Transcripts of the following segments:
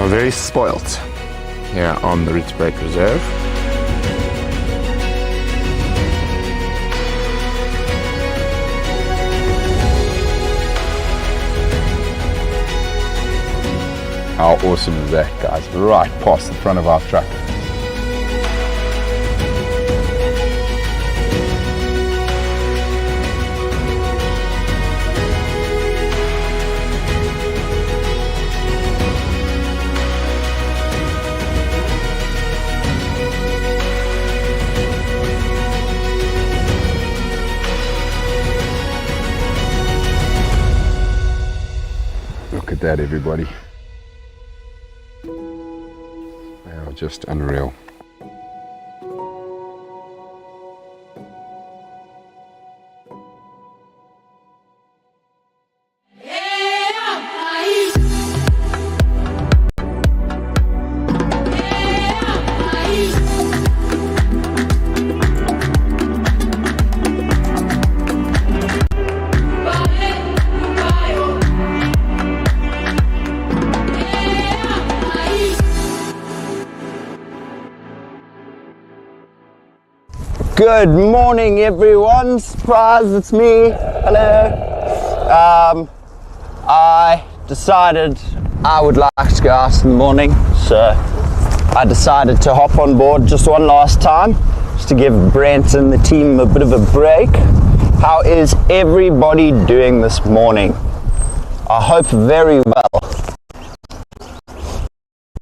Very spoilt here on the Rietspruit Reserve. How awesome is that, guys? Right past the front of our truck. Look at that, everybody. They are just unreal. Good morning, everyone. Surprise, it's me. Hello. I decided I would like to go out in the morning, so I decided to hop on board just one last time, just to give Brent and the team a bit of a break. How is everybody doing this morning? I hope very well.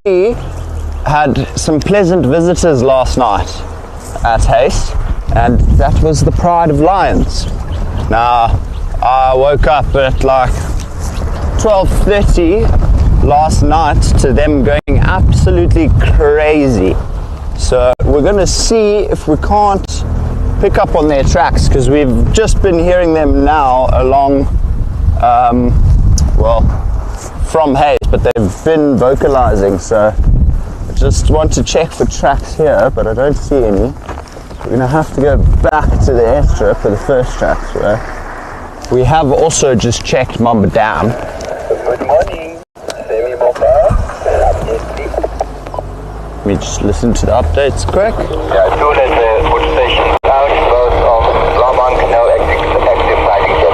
We had some pleasant visitors last night at Haste, and that was the Pride of Lions. Now, I woke up at like 12:30 last night to them going absolutely crazy. So we're going to see if we can't pick up on their tracks, because we've just been hearing them now along, from Haste, but they've been vocalizing, so I just want to check for tracks here, but I don't see any. We're going to have to go back to the airstrip for the first tracks. We have also just checked Mamba Dam. Good morning, Let me just listen to the updates quick. Yeah, Poole at the food station out, both of Lamont, no active fighting yet.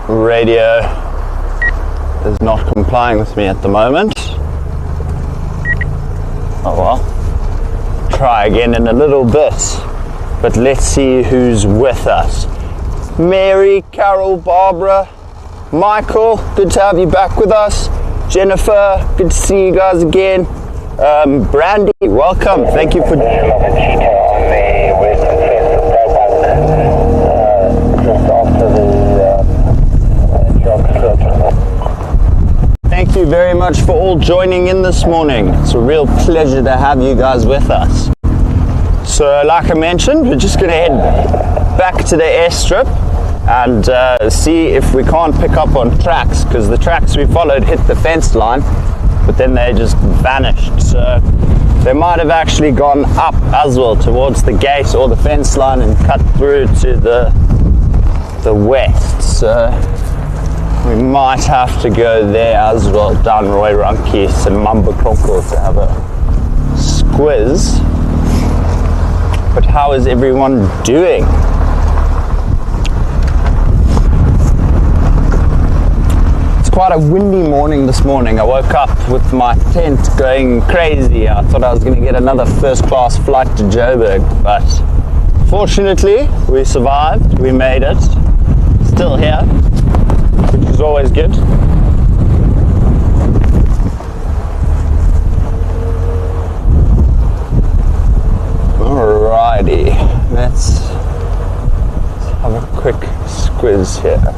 Radio is not complying with me at the moment. Oh well. Try again in a little bit. But let's see who's with us. Mary, Carol, Barbara, Michael, good to have you back with us. Jennifer, good to see you guys again. Brandy, welcome. Thank you for. Thank you very much for all joining in this morning. It's a real pleasure to have you guys with us. So, like I mentioned, we're just going to head back to the airstrip and see if we can't pick up on tracks, because the tracks we followed hit the fence line, but then they just vanished. So they might have actually gone up as well towards the gate or the fence line and cut through to the west. So we might have to go there as well, down Roy Rankies and Mambakoko to have a squiz. But how is everyone doing? It's quite a windy morning this morning. I woke up with my tent going crazy. I thought I was going to get another first class flight to Joburg, but fortunately we survived, we made it. Still here, which is always good. Alrighty, let's have a quick squiz here.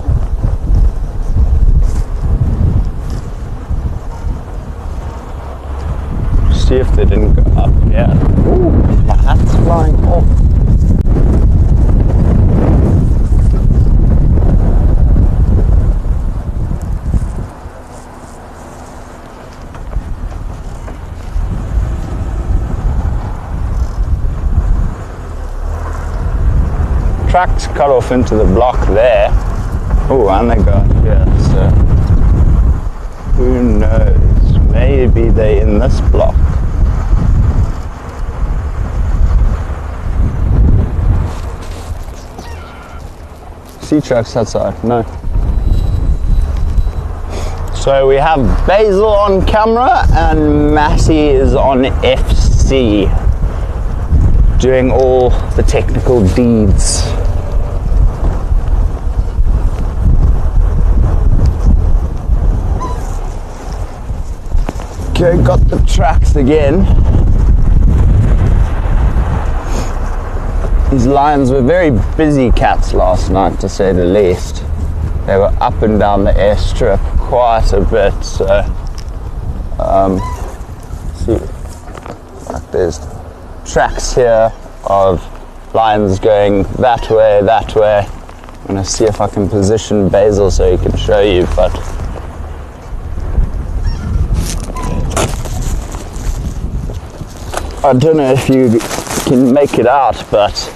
See if they didn't go up. Yeah. Ooh, my hat's flying off. Tracks cut off into the block there. Oh, and they go here, so who knows? Maybe they're in this block. See tracks outside? No. So we have Basil on camera and Matty is on FC, doing all the technical deeds. Okay, got the tracks again. These lions were very busy cats last night, to say the least. They were up and down the airstrip quite a bit, so see, like there's tracks here of lions going that way. I'm going to see if I can position Basil so he can show you, but I don't know if you can make it out, but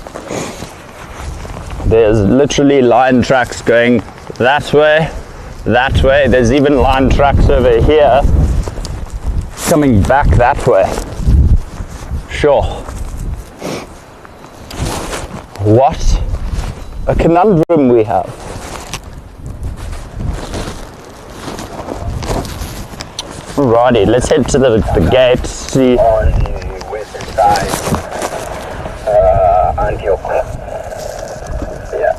there's literally lion tracks going that way. There's even lion tracks over here coming back that way. Sure. What a conundrum we have. Alrighty, let's head to the gate, see. On the western side, Antioch. Yeah.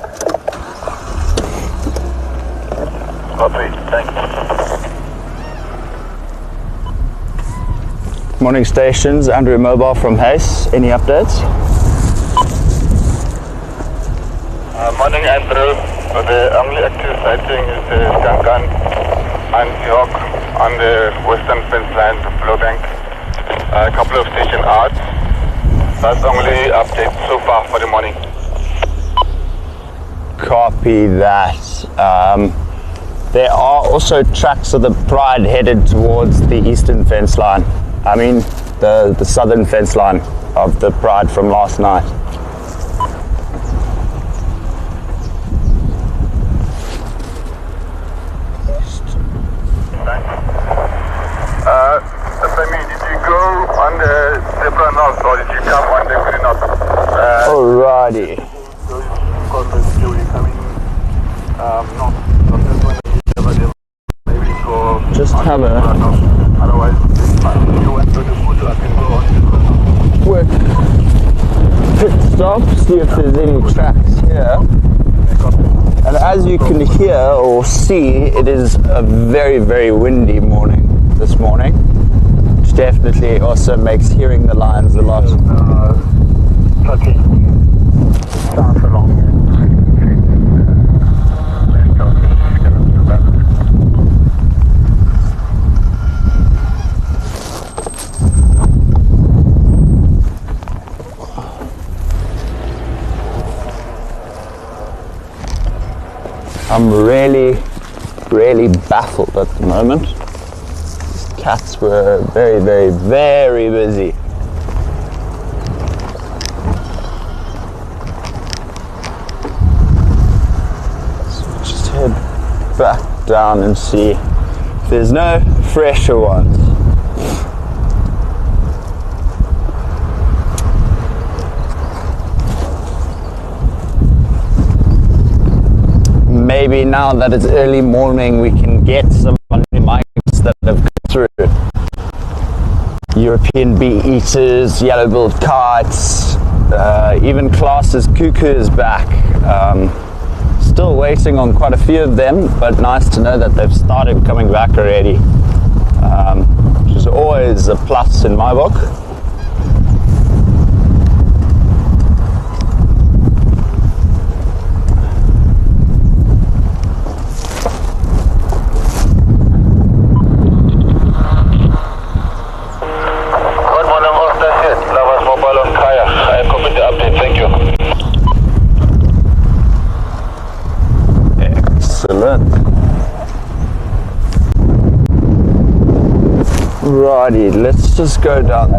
Copy, thanks. Morning stations, Andrew Mobile from Hayes. Any updates? Morning, Andrew. The only active sighting is the Skankan Antioch on the western fence line, the flow bank. A couple of station out. That's only update so far for the morning. Copy that. There are also tracks of the Pride headed towards the eastern fence line. I mean, the southern fence line of the Pride from last night. Did you go on the zebra north or did you come on the green north? Alrighty. Just have a quick pit stop, see if there's any tracks here. And as you can hear or see, it is a very, very windy morning. definitely also makes hearing the lions a lot. South along I'm really baffled at the moment. These cats were very busy. So just head back down and see if there's no fresher ones. Maybe now that it's early morning we can get some mics that have come through. European bee eaters, yellow-billed kites, even Klaas's cuckoo is back. Still waiting on quite a few of them, but nice to know that they've started coming back already, which is always a plus in my book. Righty, let's just go down.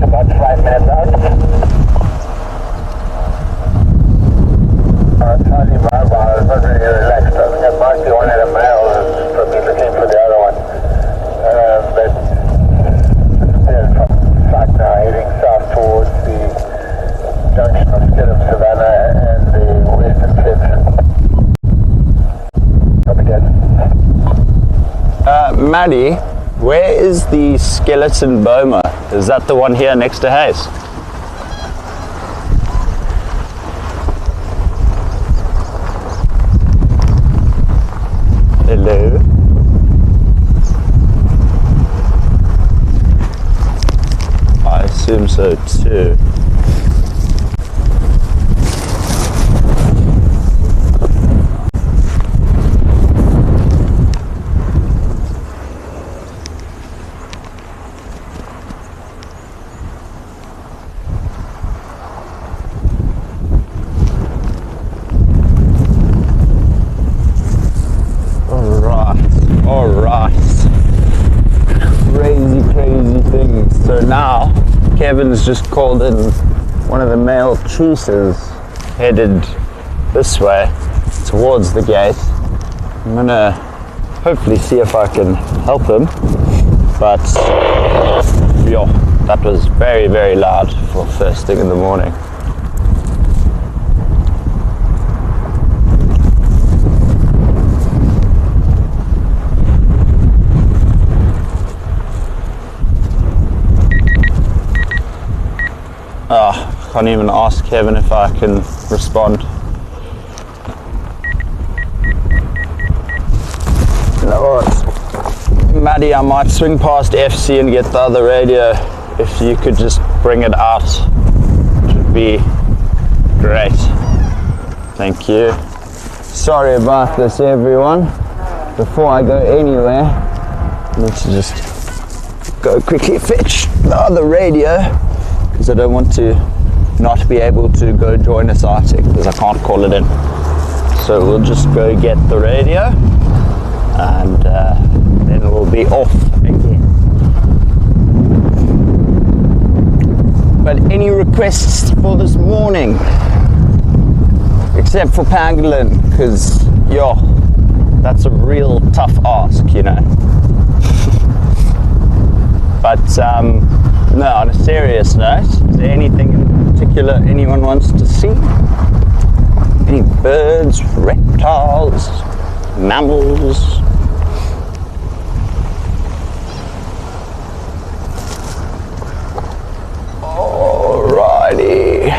about 5 minutes out. Charlie Barbar is not really relaxed. I think it might be one of the males probably looking for the other one. But still from site now heading south towards the junction of Skidham Savannah and the Western Cliffs. Copy that. Maddie, where is the skeleton boma? Is that the one here next to Hayes? Hello? I assume so too. Crazy things. So now Kevin's just called in one of the male choosers headed this way towards the gate. I'm gonna hopefully see if I can help him, but yeah, that was very loud for first thing in the morning. I can't even ask Kevin if I can respond. You know what, Maddie, I might swing past FC and get the other radio. If you could just bring it out, it would be great. Thank you. Sorry about this, everyone. Before I go anywhere, I need to just go quickly fetch the other radio, because I don't want to not be able to go join a sighting because I can't call it in. So we'll just go get the radio and then we'll be off again. But any requests for this morning? Except for pangolin, because that's a real tough ask, you know. But no, on a serious note, is there anything in particular anyone wants to see? Any birds, reptiles, mammals? Alrighty.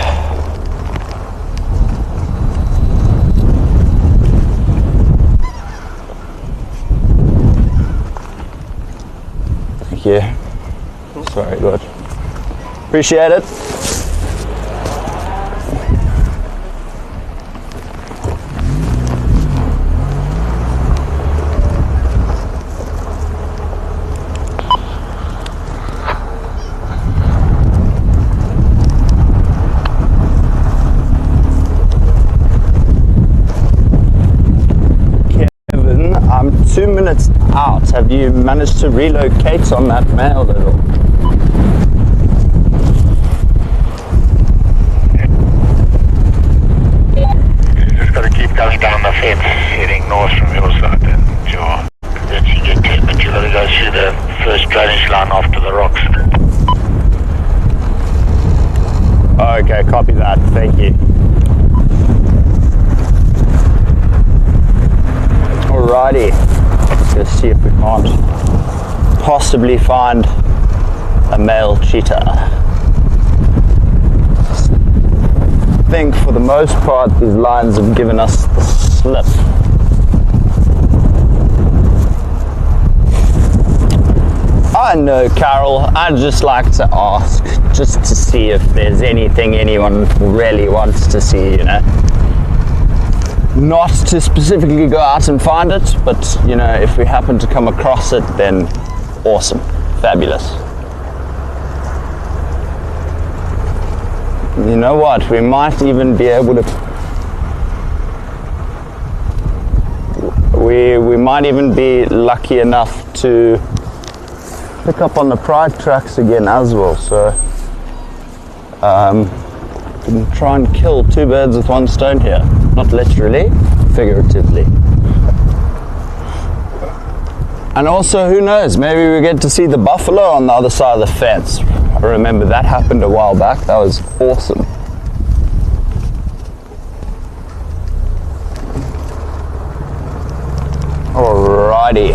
you. Sorry, good. Appreciate it. Kevin, I'm 2 minutes out. Have you managed to relocate on that male at all? Going down the fence, heading north from your side, and you'll eventually get to it, but you've got to go through the first drainage line after the rocks. Okay, copy that. Thank you. Alrighty, let's see if we can't possibly find a male cheetah. I think for the most part these lions have given us the slip. I know, Carol, I'd just like to ask, just to see if there's anything anyone really wants to see, you know. Not to specifically go out and find it, but, you know, if we happen to come across it, then awesome, fabulous. You know what, we might even be able to, we might even be lucky enough to pick up on the pride tracks again as well, so we can try and kill two birds with one stone here, not literally, figuratively. And also, who knows, maybe we get to see the buffalo on the other side of the fence. I remember that happened a while back. That was awesome. Alrighty.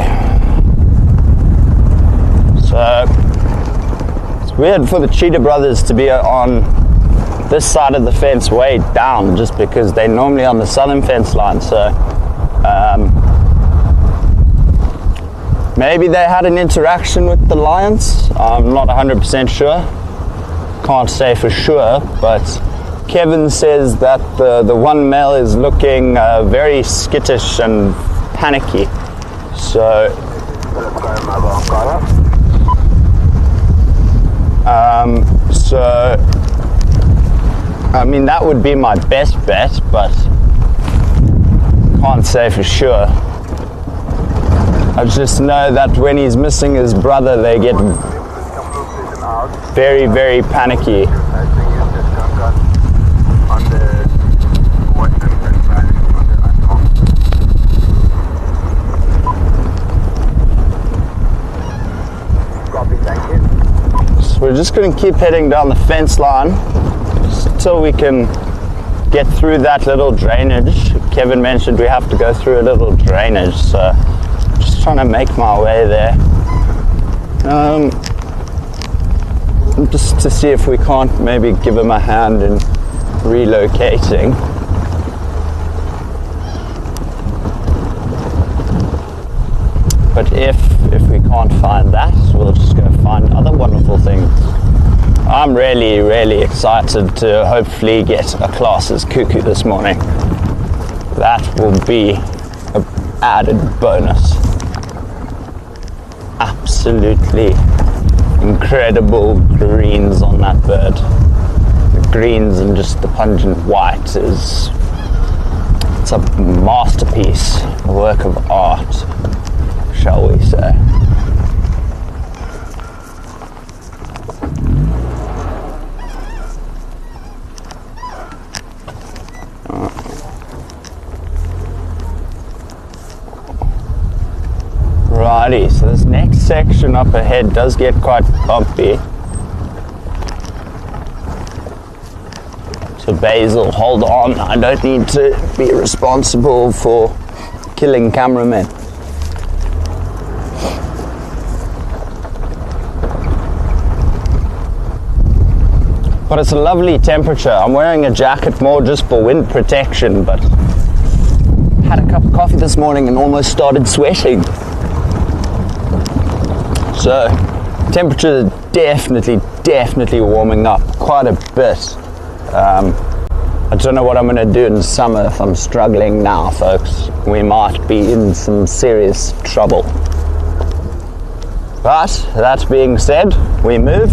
So, it's weird for the cheetah brothers to be on this side of the fence way down, just because they're normally on the southern fence line. So, maybe they had an interaction with the lions. I'm not 100% sure. Can't say for sure, but Kevin says that the one male is looking very skittish and panicky. So, I mean, that would be my best bet, but can't say for sure. I just know that when he's missing his brother, they get very, very panicky. So we're just going to keep heading down the fence line until we can get through that little drainage. Kevin mentioned we have to go through a little drainage, so just trying to make my way there. Just to see if we can't maybe give him a hand in relocating. But if we can't find that, we'll just go find other wonderful things. I'm really, really excited to hopefully get a classes cuckoo this morning. That will be an added bonus. Absolutely incredible greens on that bird. The greens and just the pungent white it's a masterpiece, a work of art, shall we say. Righty, so this next section up ahead does get quite bumpy. So Basil, hold on, I don't need to be responsible for killing cameramen. But it's a lovely temperature. I'm wearing a jacket more just for wind protection, but had a cup of coffee this morning and almost started sweating. So Temperature definitely warming up quite a bit. I don't know what I'm going to do in summer if I'm struggling now, folks. We might be in some serious trouble. But that being said, we move.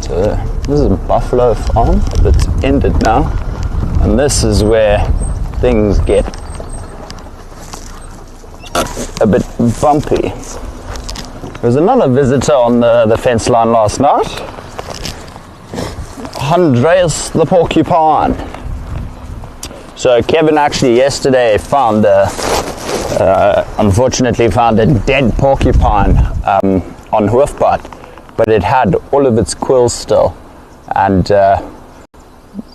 So this is a buffalo farm that's ended now, and this is where things get a bit bumpy. There's another visitor on the fence line last night. Andreas the porcupine. So Kevin actually yesterday found unfortunately found a dead porcupine on hoofpad, but it had all of its quills still, and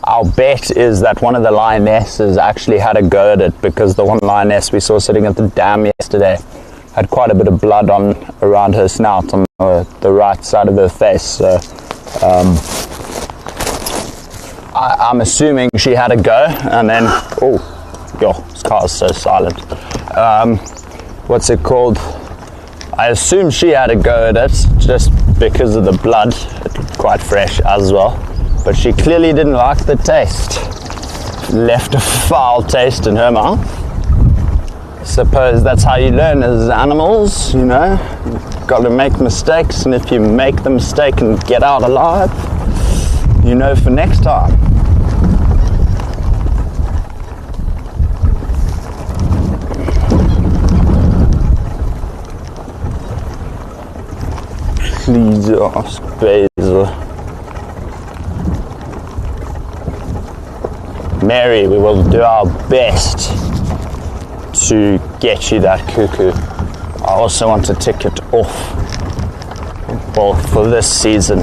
our bet is that one of the lionesses actually had a go at it, because the one lioness we saw sitting at the dam yesterday had quite a bit of blood around her snout on the right side of her face. So I'm assuming she had a go, and then this car's so silent. What's it called? I assume she had a go at it just because of the blood. It looked quite fresh as well, but she clearly didn't like the taste. Left a foul taste in her mouth. Suppose that's how you learn as animals, you know. You've got to make mistakes, and if you make the mistake and get out alive, you know for next time. Please ask Basil. Mary, we will do our best to get you that cuckoo. I also want a ticket off. Well, for this season.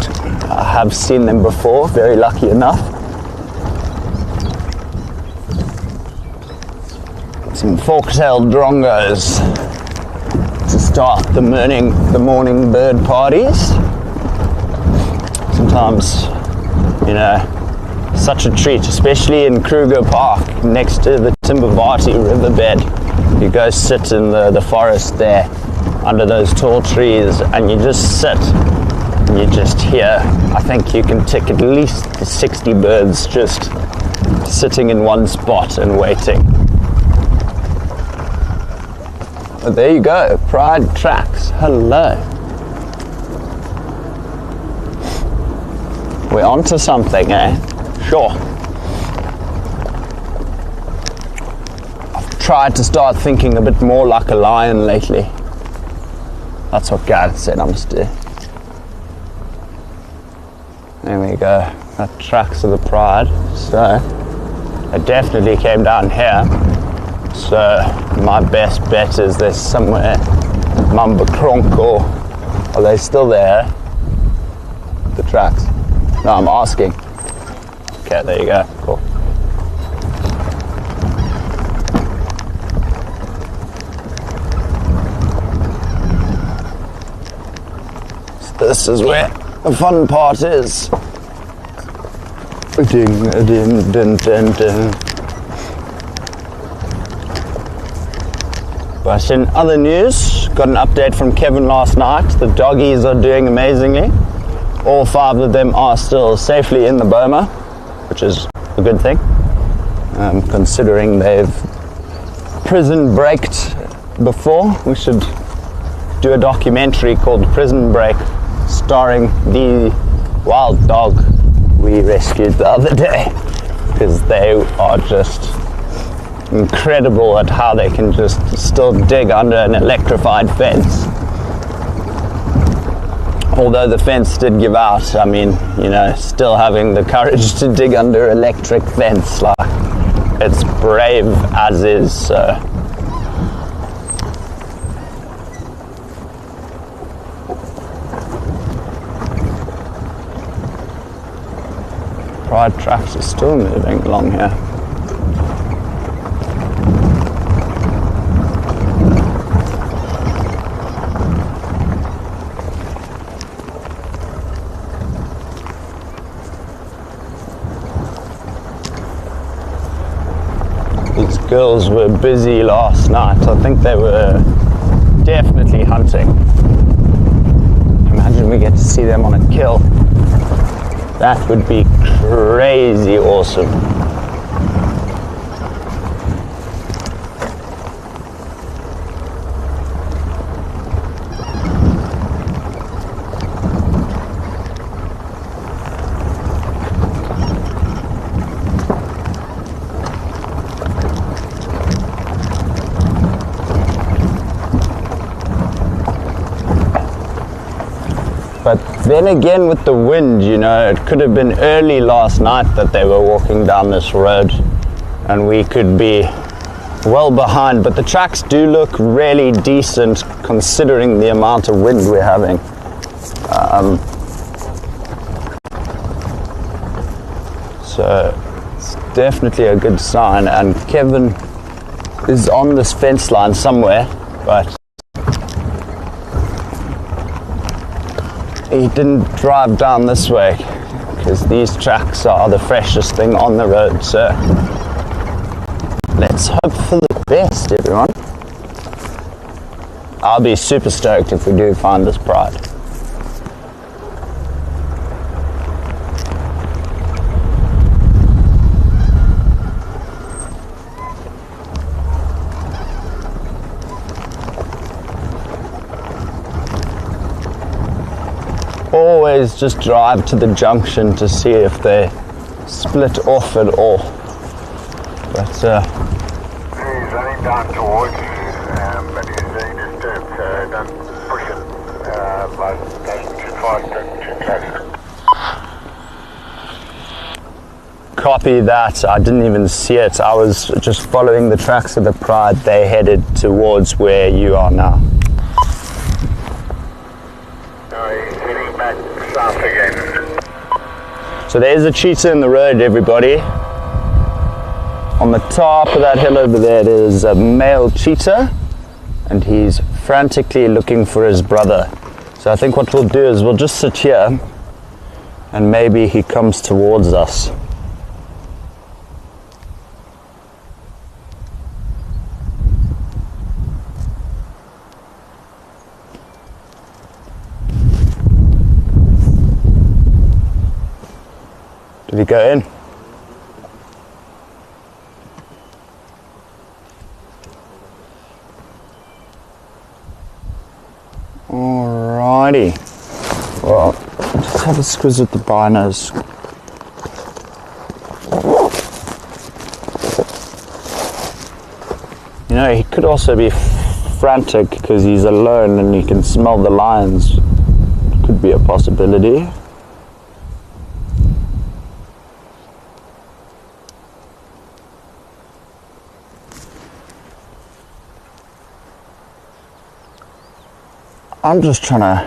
I have seen them before, very lucky enough. Some fork-tailed drongos to start the morning bird parties. Sometimes, you know, such a treat, especially in Kruger Park next to the Timbavati riverbed. You go sit in the forest there under those tall trees, and you just sit and you just hear, I think you can tick at least 60 birds just sitting in one spot and waiting. But there you go, Pride Tracks, hello. We're onto something, eh? Sure. I've tried to start thinking a bit more like a lion lately. That's what Gareth said I must do. There we go, that tracks of the Pride. So, I definitely came down here. So, my best bet is there's somewhere Mambakronk, or are they still there? The tracks? No, I'm asking. Okay, there you go, cool. So this is where the fun part is. Ding, ding, ding, ding, ding. But in other news, got an update from Kevin last night. The doggies are doing amazingly. All 5 of them are still safely in the boma, which is a good thing, considering they've prison breaked before. We should do a documentary called Prison Break, starring the wild dog we rescued the other day, because they are just incredible at how they can just still dig under an electrified fence. Although the fence did give out, I mean, you know, still having the courage to dig under electric fence, like, it's brave as is, so. Pride tracks are still moving along here. These girls were busy last night. I think they were definitely hunting. Imagine we get to see them on a kill. That would be crazy awesome. But then again, with the wind, you know, it could have been early last night that they were walking down this road and we could be well behind. But the tracks do look really decent considering the amount of wind we're having. So it's definitely a good sign. And Kevin is on this fence line somewhere, but he didn't drive down this way because these tracks are the freshest thing on the road. So let's hope for the best, everyone. I'll be super stoked if we do find this pride. Always just drive to the junction to see if they split off at all. But he's running down towards you, but he's very disturbed, so don't push him. But going too fast, going too close. Copy that. I didn't even see it. I was just following the tracks of the pride. They headed towards where you are now. South again. So there's a cheetah in the road, everybody. On the top of that hill over there, there's a male cheetah, and he's frantically looking for his brother. So I think what we'll do is we'll just sit here, and maybe he comes towards us. Did he go in? Alrighty. Well, just have a squiz at the binos. You know, he could also be frantic because he's alone and he can smell the lions. Could be a possibility. I'm just trying to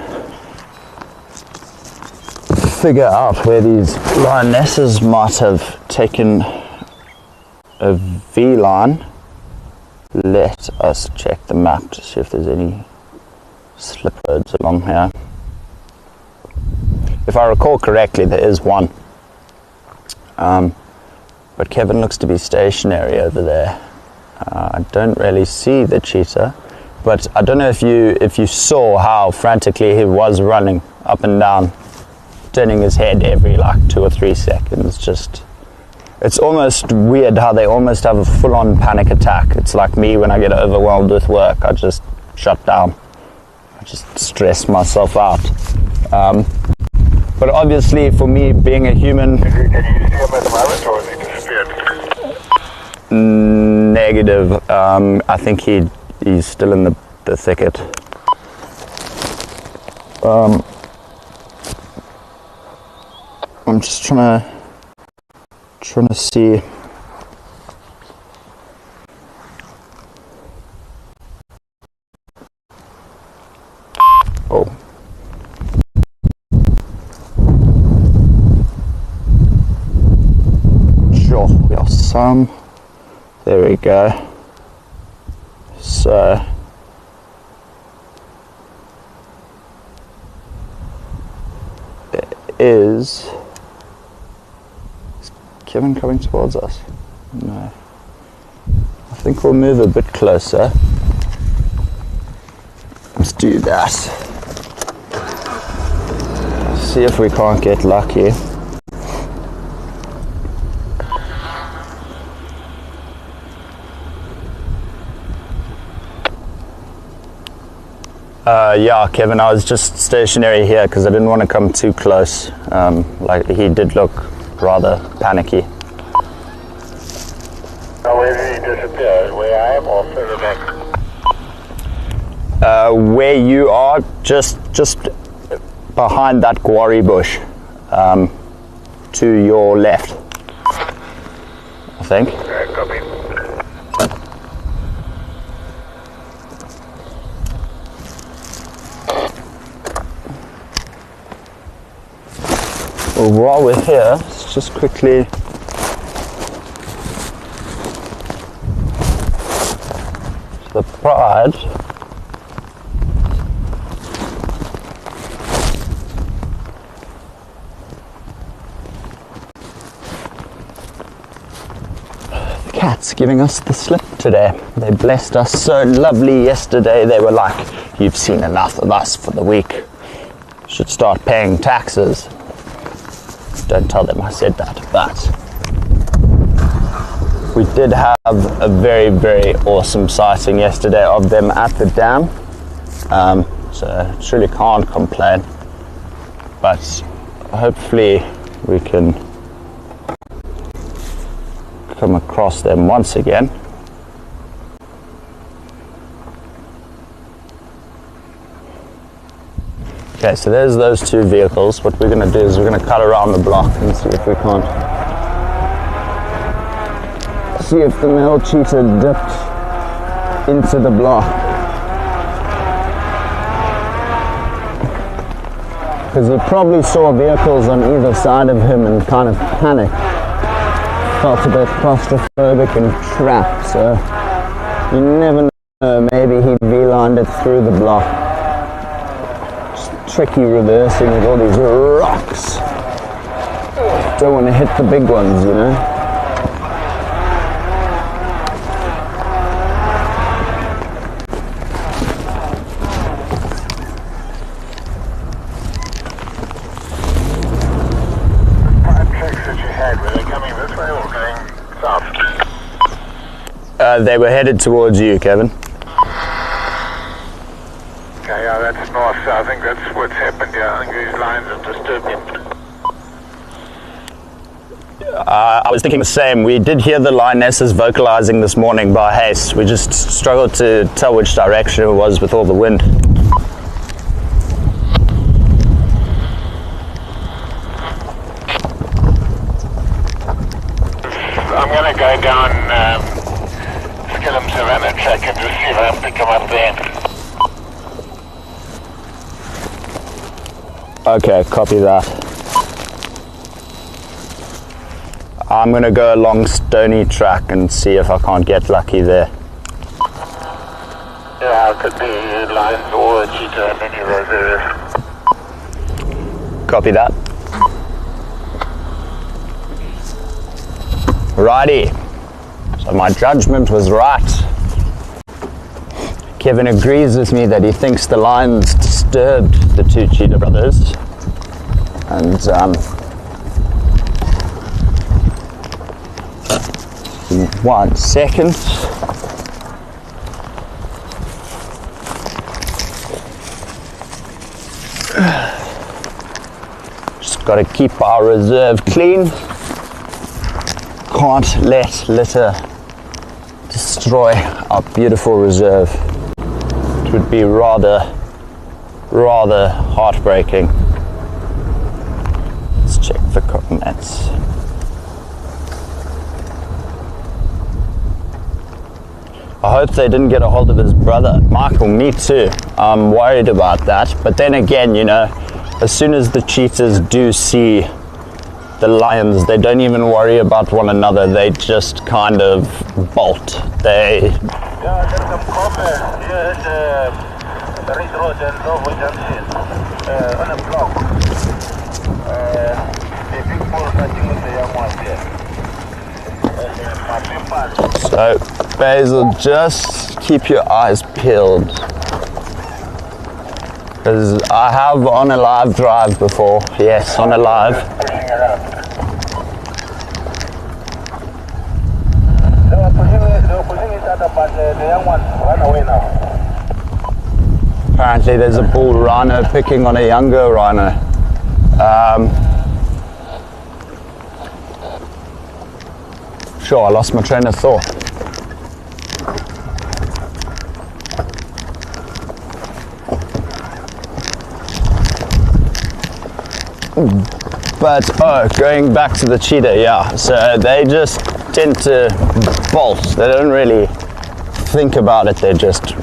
figure out where these lionesses might have taken a V-line. Let us check the map to see if there's any slip roads along here. If I recall correctly, there is one. But Kevin looks to be stationary over there. I don't really see the cheetah. But I don't know if you saw how frantically he was running up and down, turning his head every like 2 or 3 seconds. Just, it's almost weird how they almost have a full-on panic attack. It's like me when I get overwhelmed with work. I just shut down. I just stress myself out. But obviously, for me, being a human, Can you see him at the moment, or has he disappeared? negative. I think he's still in the thicket. I'm just trying to see. Oh. Sure, we have some. There we go. So there is Kevin coming towards us? No. I think we'll move a bit closer. just do that. See if we can't get lucky. Yeah, Kevin, I was just stationary here because I didn't want to come too close. Like, he did look rather panicky. Where did he disappear? Where I am or further back? Where you are, just behind that guarri bush, to your left, I think. Copy. Well, while we're here, let's just quickly the Pride. The cat's giving us the slip today. They blessed us so lovely yesterday. They were like, "You've seen enough of us for the week. Should start paying taxes." Don't tell them I said that, but we did have a very, very awesome sighting yesterday of them at the dam. So truly can't complain, but hopefully we can come across them once again. Okay, so there's those two vehicles. What we're going to do is we're going to cut around the block and see if we can't see if the male cheetah dipped into the block. Because he probably saw vehicles on either side of him and kind of panicked. Felt a bit claustrophobic and trapped, so you never know, maybe he V-lined it through the block. Tricky reversing with all these rocks. Don't want to hit the big ones, you know. The 5 tracks that you had, were they coming this way or going south? They were headed towards you, Kevin. Okay, yeah, that's north, so I think that's what's happened here. I think these lines have disturbed him. I was thinking the same. We did hear the lionesses vocalizing this morning by haste. We just struggled to tell which direction it was with all the wind. I'm going to go down Skillam Savannah track and just see if I can pick him up there. Okay, copy that. I'm going to go along Stony Track and see if I can't get lucky there. Yeah, it could be lines or a cheetah in any of those areas. Copy that. Righty. So my judgment was right. Kevin agrees with me that he thinks the lions disturbed the two cheetah brothers. And in 1 second. Just got to keep our reserve clean. Can't let litter destroy our beautiful reserve. It would be rather heartbreaking. Let's check the coordinates. I hope they didn't get a hold of his brother. Michael, me too. I'm worried about that. But then again, you know, as soon as the cheetahs do see the lions, they don't even worry about one another. They just kind of bolt. They... Yeah, there's some copper here at the Ridge Road and Lowveld Junction on a block. The big Poole fighting with the young ones here. So, Basil, just keep your eyes peeled. Because I have on a live drive before. Yes, on a live. Pushing around. They were pushing each other, but the young one ran away now. Apparently there's a bull rhino picking on a younger rhino. Sure, I lost my train of thought. But going back to the cheetah, yeah, so they just tend to bolt. They don't really think about it, they just,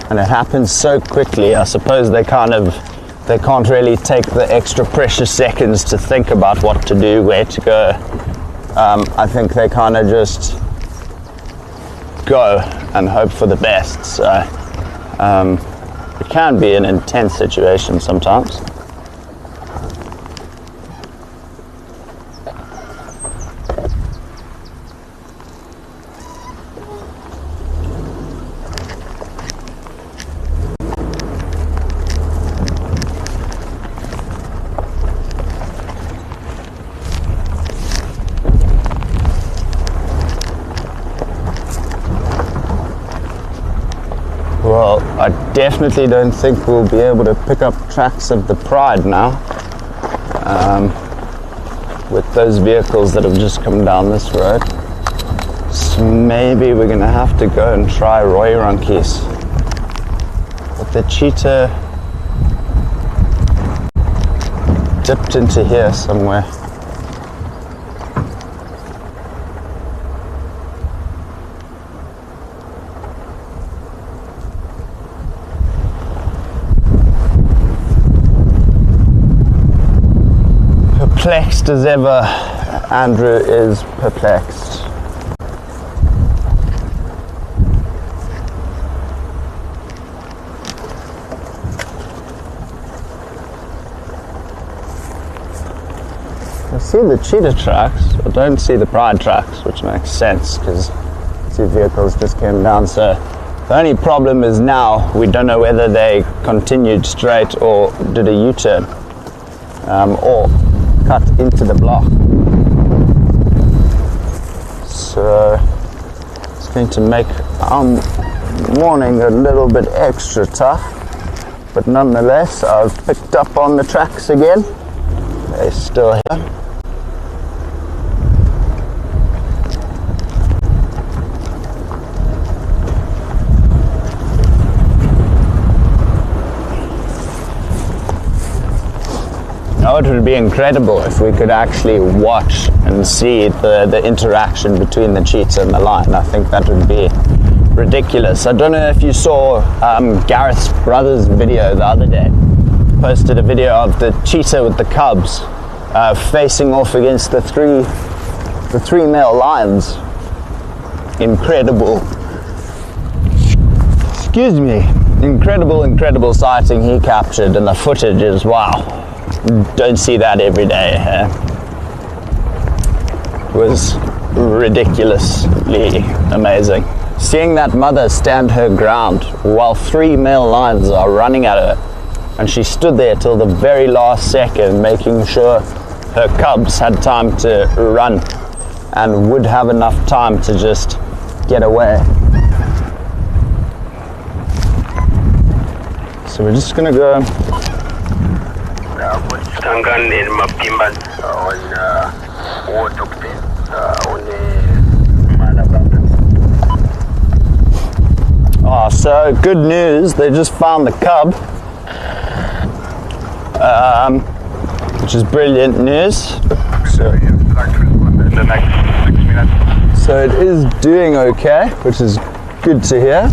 and it happens so quickly. I suppose they can't really take the extra precious seconds to think about what to do, where to go. I think they kind of just go and hope for the best. So it can be an intense situation sometimes. Well, I definitely don't think we'll be able to pick up tracks of the Pride now with those vehicles that have just come down this road. So maybe we're going to have to go and try Roirankies. But the cheetah dipped into here somewhere. Perplexed as ever, Andrew is perplexed. I see the cheetah tracks, I don't see the Pride tracks, which makes sense because two vehicles just came down. So the only problem is now we don't know whether they continued straight or did a U-turn or cut into the block. So it's going to make our morning a little bit extra tough, but nonetheless I've picked up on the tracks again. They're still here. Oh, it would be incredible if we could actually watch and see the interaction between the cheetah and the lion. I think that would be ridiculous. I don't know if you saw Gareth's brother's video the other day. Posted a video of the cheetah with the cubs facing off against the three male lions. Incredible. Excuse me. Incredible sighting he captured, and the footage is wow. Don't see that every day. It was ridiculously amazing. Seeing that mother stand her ground while three male lions are running at her, and she stood there till the very last second, making sure her cubs had time to run and would have enough time to just get away. So we're just gonna go. Oh, so good news, they just found the cub, which is brilliant news. So you'd like to respond in the next 6 minutes? So it is doing okay, which is good to hear.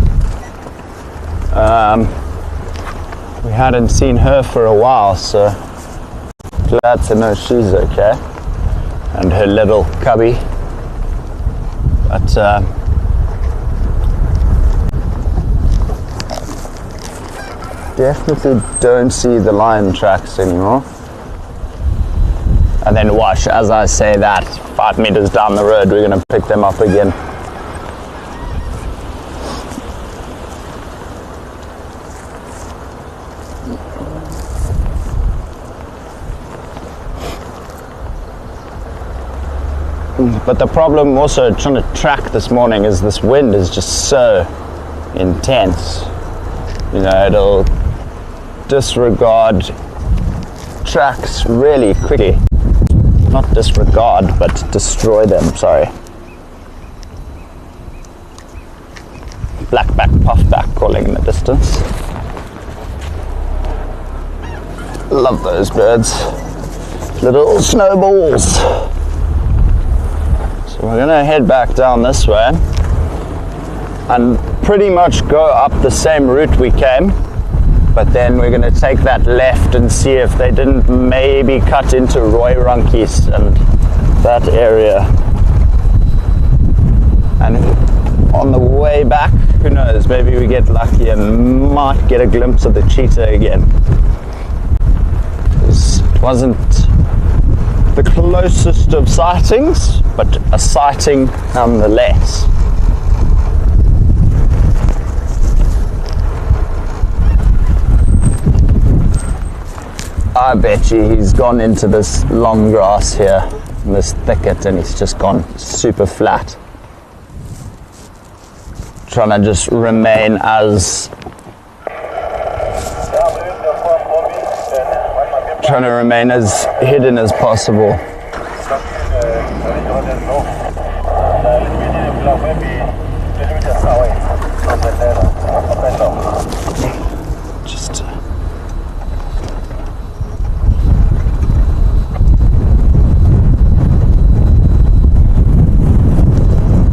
We hadn't seen her for a while, so glad to know she's okay, and her little cubby. But definitely don't see the lion tracks anymore. And then watch, as I say that, 5 meters down the road, we're going to pick them up again. But the problem also trying to track this morning is this wind is just so intense. You know, it'll disregard tracks really quickly. Not disregard, but destroy them, sorry. Blackback, puffback calling in the distance. Love those birds. Little snowballs. So we're gonna head back down this way and pretty much go up the same route we came, but then we're gonna take that left and see if they didn't maybe cut into Roy Runkies and that area. And on the way back, who knows, maybe we get lucky and might get a glimpse of the cheetah again. It wasn't the closest of sightings, but a sighting nonetheless. I bet you he's gone into this long grass here, this thicket, and he's just gone super flat. Trying to just remain as hidden as possible.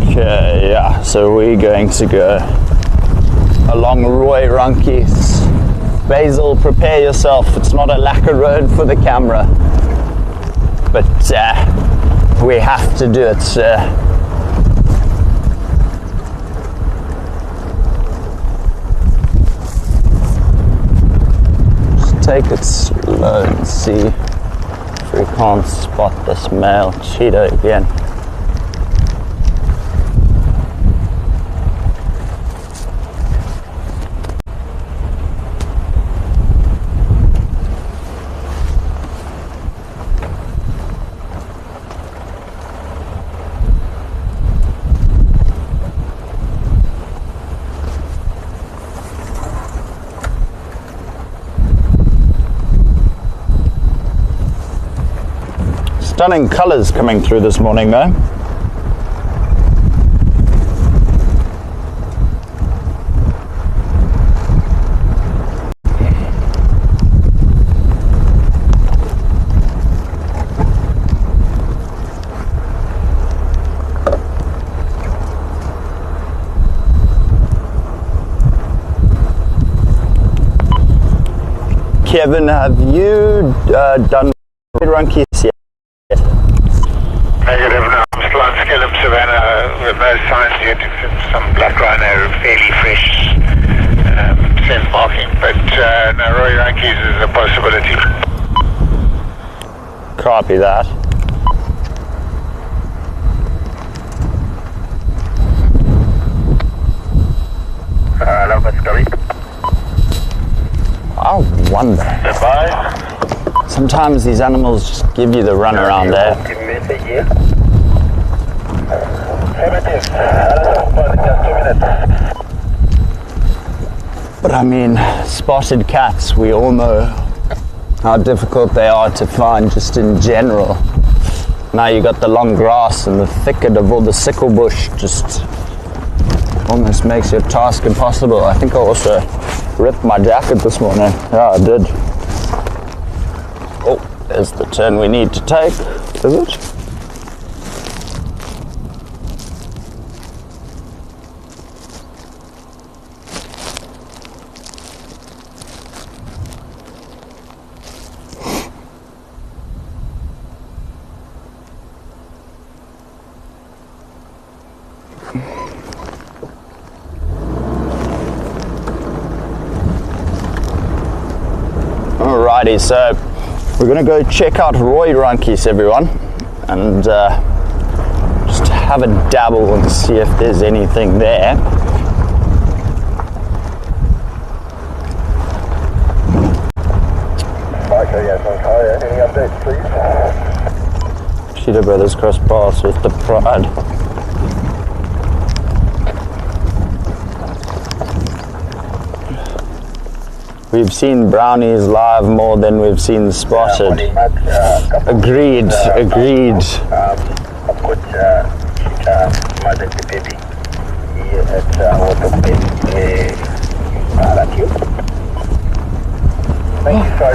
Okay, yeah, so we're going to go along Roy Runkies. Basil, prepare yourself. It's not a lacquer road for the camera, but we have to do it, sir. Just take it slow and see if we can't spot this male cheetah again. Stunning colours coming through this morning though. Kevin, have you done runkies yet? Negative, no. I'm still on Skellum Savannah with no signs yet except some black rhino, fairly fresh scent marking, but no, Roy Yankees is a possibility. Copy that. Hello, Mr. Curry. I wonder. Goodbye. Sometimes these animals just give you the run around there. But I mean, spotted cats, we all know how difficult they are to find just in general. Now you got the long grass and the thicket of all the sickle bush just almost makes your task impossible. I think I also ripped my jacket this morning. Yeah, I did. Oh, there's the turn we need to take, is it? Alrighty, so we're gonna go check out Roy Runkies, everyone, and just have a dabble and see if there's anything there. Okay, yes, okay. Any updates, please? Cheetah brothers cross paths with the pride. We've seen brownies live more than we've seen spotted. Agreed. Sorry,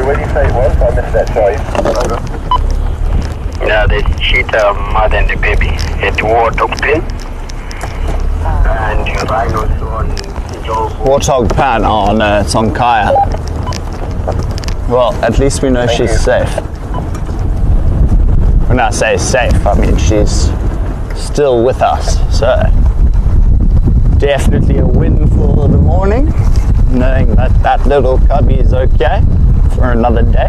what did you say it was? I missed that, sorry. Yeah, the cheetah mother and the baby at Warthog Pen. And your rhinos on Warthog Pan, oh no, it's on Kaya. Well, at least we know she's safe. When I say safe, I mean she's still with us, so definitely a win for the morning, knowing that that little cubby is okay for another day.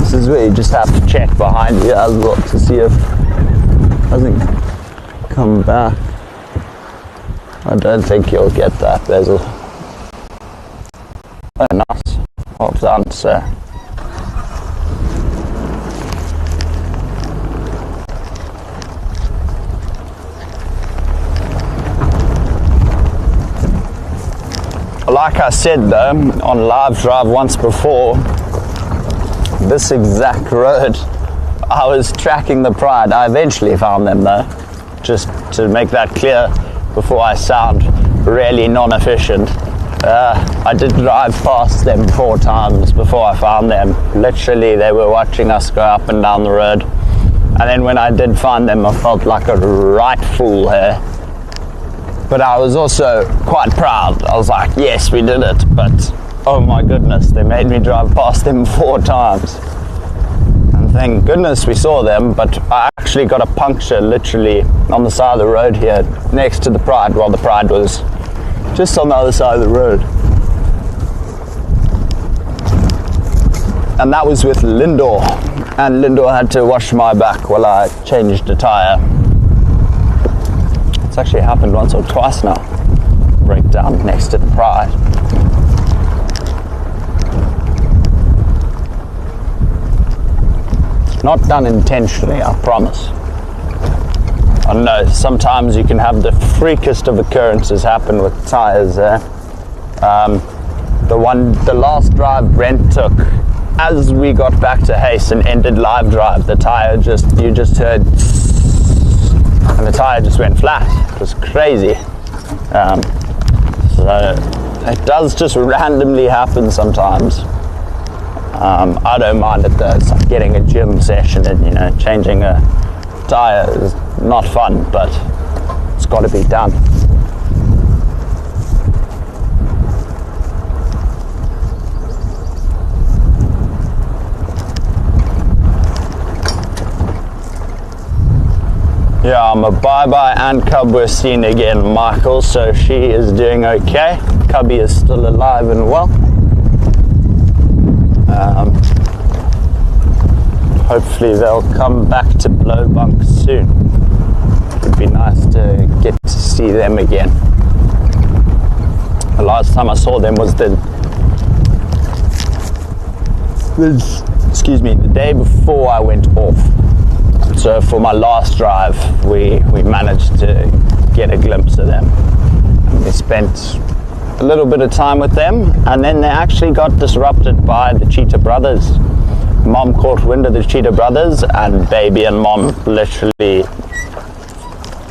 This is where you just have to check behind you as well to see if it doesn't come back. I don't think you'll get that, Basil. Oh, nice. Well done, sir. Like I said though, on live drive once before, this exact road, I was tracking the pride. I eventually found them though, just to make that clear before I sound really non-efficient. I did drive past them 4 times before I found them. Literally, they were watching us go up and down the road. And then when I did find them, I felt like a right fool here. But I was also quite proud. I was like, yes, we did it. But oh my goodness, they made me drive past them 4 times. And thank goodness we saw them, but I actually got a puncture literally on the side of the road here next to the pride, while the pride was just on the other side of the road. And that was with Lindor. And Lindor had to wash my back while I changed the tire. It's actually happened once or twice now. Breakdown next to the pride. Not done intentionally, I promise. I know sometimes you can have the freakest of occurrences happen with tires there. The last drive Brent took, as we got back to Haste and ended live drive, the tire you just heard, and the tire just went flat. It was crazy. So it does just randomly happen sometimes. I don't mind it though. It's like getting a gym session and changing a tire is not fun, but it's got to be done. Yeah, I'm a bye-bye and cub we're seeing again, Michael, so she is doing okay. Cubby is still alive and well. Hopefully they'll come back to Blowbunk soon. It would be nice to get to see them again. The last time I saw them was the day before I went off. So for my last drive, we managed to get a glimpse of them. And we spent a little bit of time with them, and then they actually got disrupted by the Cheetah brothers. Mom caught wind of the Cheetah brothers, and baby and mom literally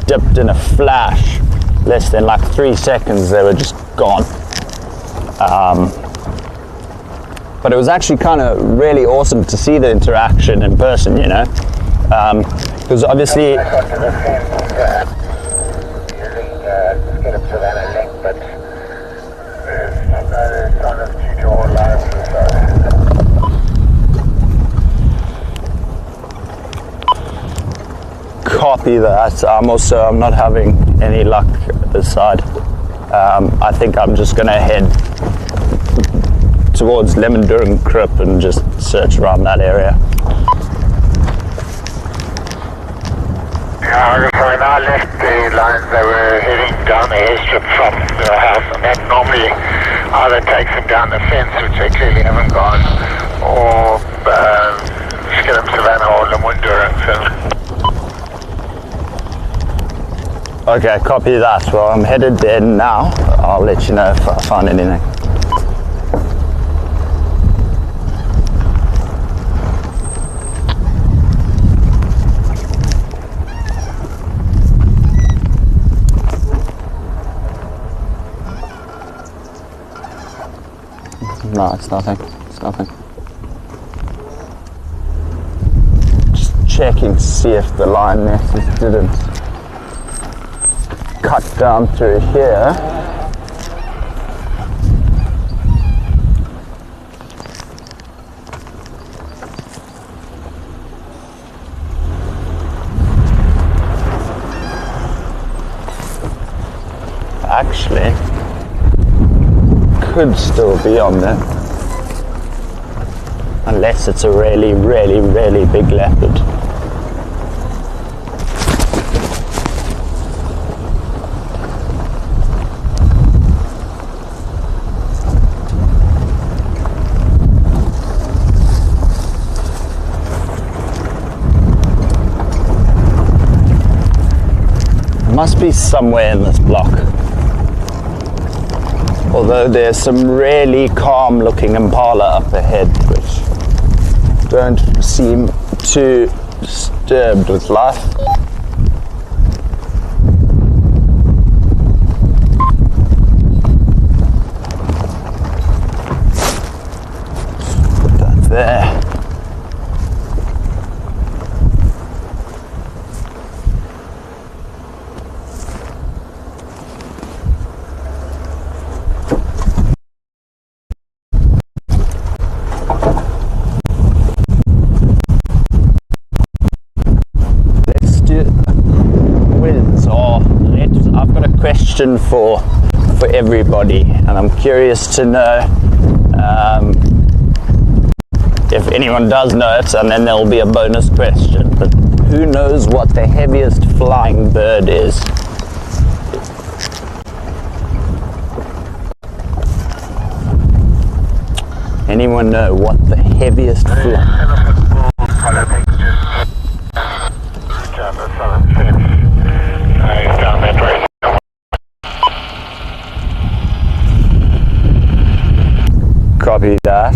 dipped in a flash. Less than like 3 seconds, they were just gone. But it was actually kind of really awesome to see the interaction in person, because obviously copy that. I'm not having any luck this side. I think I'm just gonna head towards Lemendurham Crip and just search around that area. Yeah, when I left the lines, they were heading down the airstrip from the house, and that normally either takes them down the fence, which they clearly haven't gone, or Scherm Savannah or Lamundura. Okay, copy that. Well, I'm headed there now. I'll let you know if I find anything. No, it's nothing. It's nothing. Just checking to see if the lionesses didn't cut down through here. Actually, could still be on there, unless it's a really, really, really big leopard. It must be somewhere in this block. Although there's some really calm looking impala up ahead which don't seem too disturbed with life. Put that there. For everybody, and I'm curious to know if anyone does know it, and then there'll be a bonus question. But who knows what the heaviest flying bird is? Anyone know what the heaviest flying? Copy that.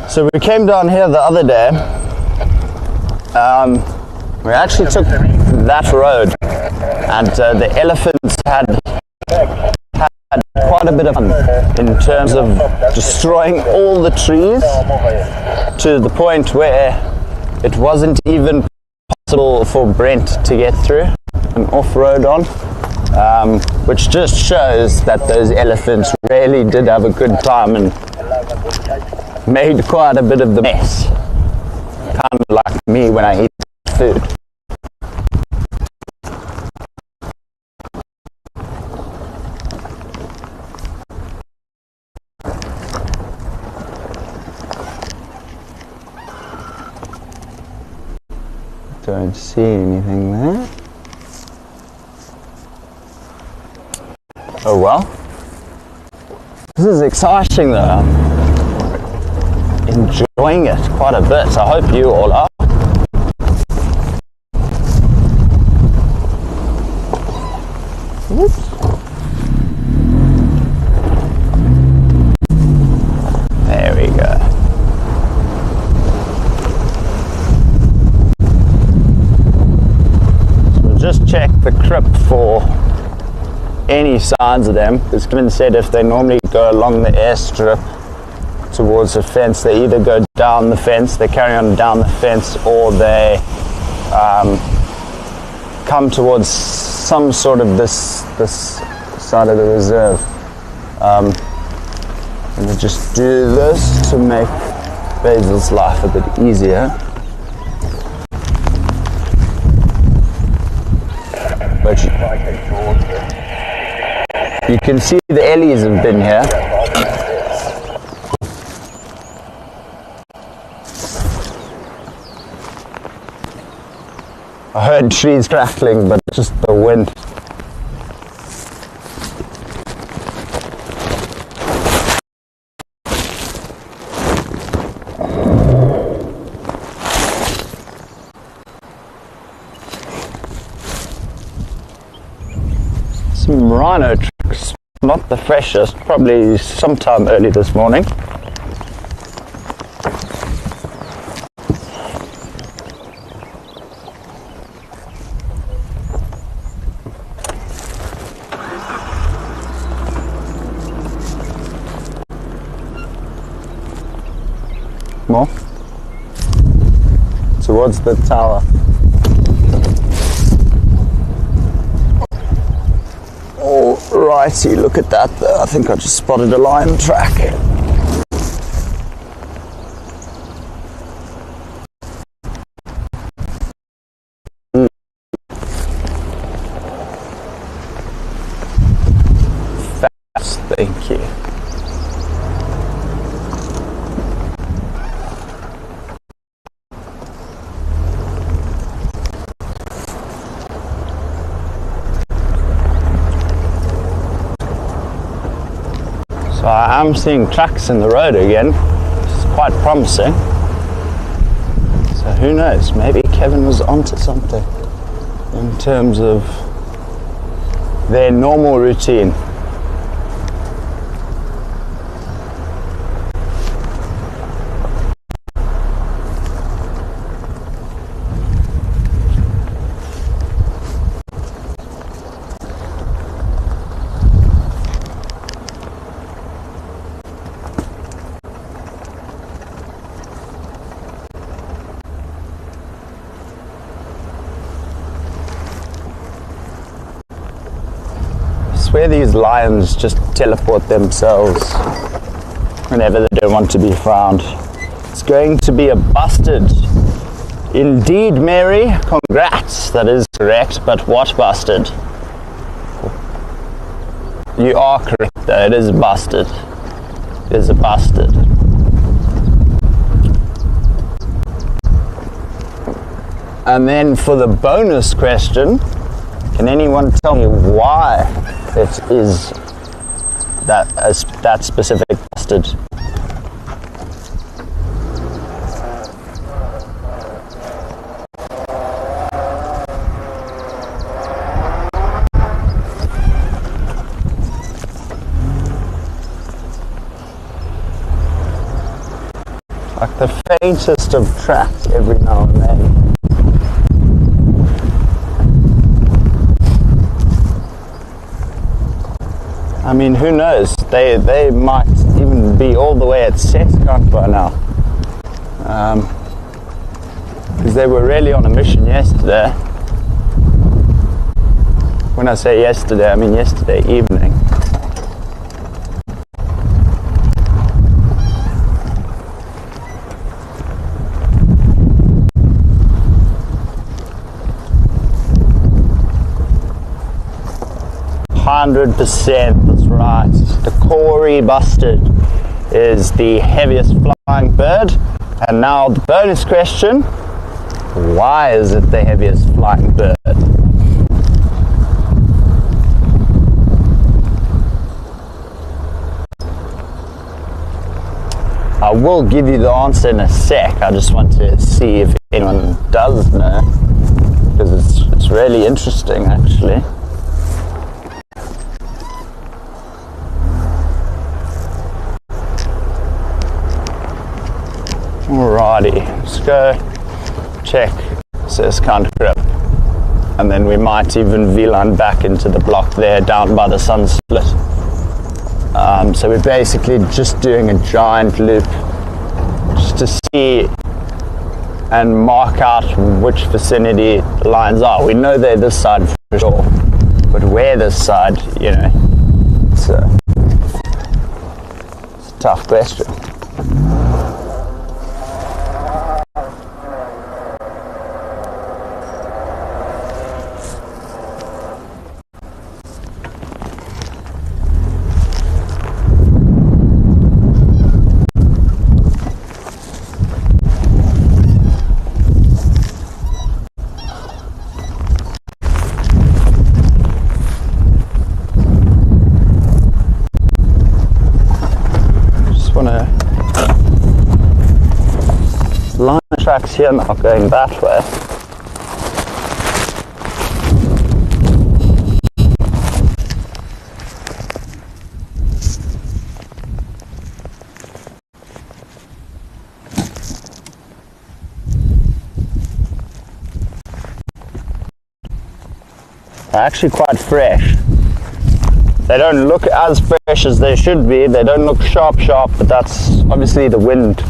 So we came down here the other day. We actually took that road, and the elephants had quite a bit of fun in terms of destroying all the trees to the point where it wasn't even possible for Brent to get through and off-road on, which just shows that those elephants really did have a good time and made quite a bit of the mess. Kind of like me when I eat food. Don't see anything there. Oh well. This is exciting though. I'm enjoying it quite a bit. I hope you all are. Oops. There we go. Just check the crypt for any signs of them, because Kevin said if they normally go along the airstrip towards the fence, they either go down the fence, they carry on down the fence, or they come towards some sort of this side of the reserve, and they just do this to make Basil's life a bit easier. But you can see the Ellies have been here. I heard trees crackling, but just the wind. Some rhino tracks, not the freshest, probably sometime early this morning. More towards the tower. Alrighty, look at that though. I think I just spotted a lion track. Fast, thank you. So I am seeing tracks in the road again, which is quite promising. So who knows, maybe Kevin was onto something in terms of their normal routine. I swear these lions just teleport themselves whenever they don't want to be found. It's going to be a busted. Indeed, Mary. Congrats. That is correct. But what busted? You are correct though. It is busted. It is a busted. And then for the bonus question, can anyone tell me why it is that specific busted? Like the faintest of track every now and then. I mean, who knows? They might even be all the way at Setkamp by now. Because they were really on a mission yesterday. When I say yesterday, I mean yesterday evening. %, that's right. The Corey busted is the heaviest flying bird. And now the bonus question, why is it the heaviest flying bird? I will give you the answer in a sec. I just want to see if anyone does know, because it's really interesting actually. Alrighty, let's go check Setkamp grip, and then we might even VLAN back into the block there down by the sun split. So we're basically just doing a giant loop just to see and mark out which vicinity the lines are. We know they're this side for sure, but where this side, you know, it's a tough question. line tracks here now going that way. They're actually quite fresh. They don't look as fresh as they should be. They don't look sharp, but that's obviously the wind.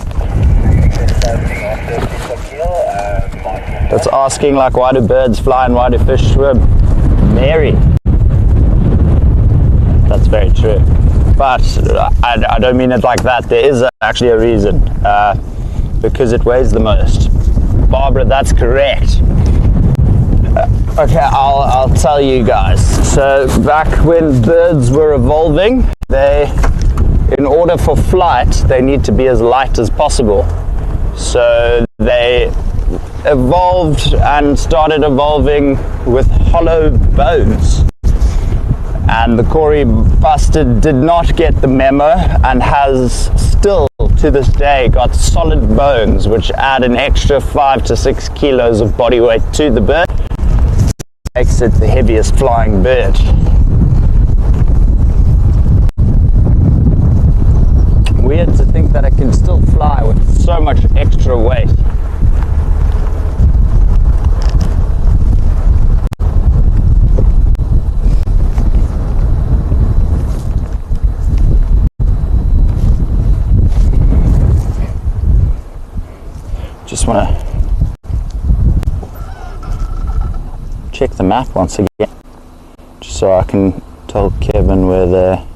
That's asking, like, why do birds fly and why do fish swim? Mary. That's very true. But I don't mean it like that. There is actually a reason. Because it weighs the most. Barbara, that's correct. Okay, I'll tell you guys. So back when birds were evolving, in order for flight, they need to be as light as possible. So they evolved and started evolving with hollow bones. And the Corey bastard did not get the memo and has still to this day got solid bones, which add an extra 5 to 6 kilos of body weight to the bird. Makes it the heaviest flying bird. Weird to think that it can still fly with so much extra weight. Just want to check the map once again, just so I can tell Kevin where they're.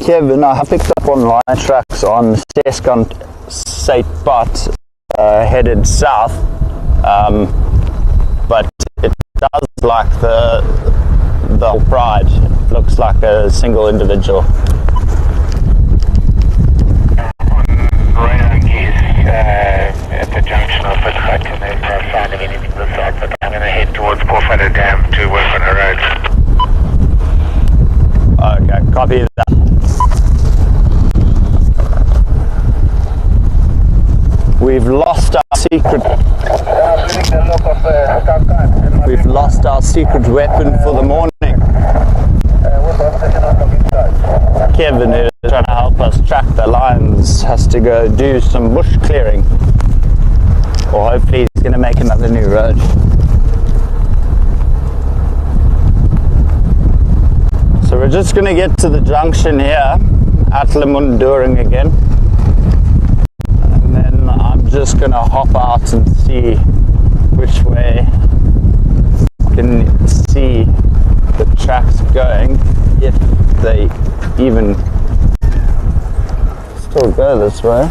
Kevin, I have picked up on line tracks on Seskant Saitpat headed south, but it does like the whole pride. It looks like a single individual. On Royang is at the junction of Rietspruit and they're not finding anything to the south, but I'm going to head towards Poole Dam to work on a road. Okay, copy that. We've lost our secret. We've lost our secret weapon for the morning. Kevin, who is trying to help us track the lions, has to go do some bush clearing. Or hopefully he's going to make another new road. So we're just going to get to the junction here at Lemunduring again. And then I'm just going to hop out and see which way I can see the tracks going, if they even still go this way.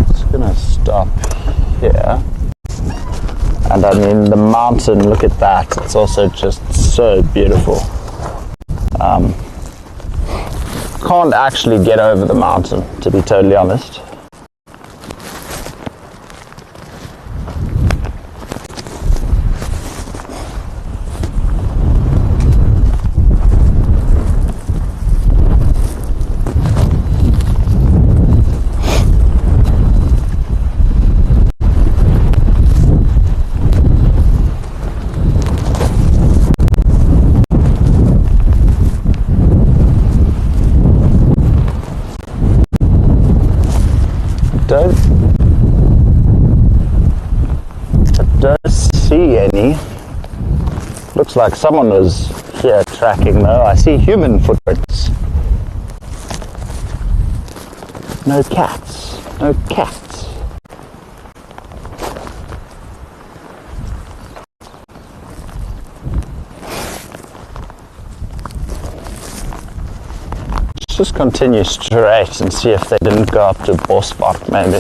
Just gonna stop here. And I mean, the mountain, look at that, it's also just so beautiful. Can't actually get over the mountain, to be totally honest. I don't see any. Looks like someone was here tracking though. I see human footprints. No cats. No cats. Let's just continue straight and see if they didn't go up to Bosvark maybe.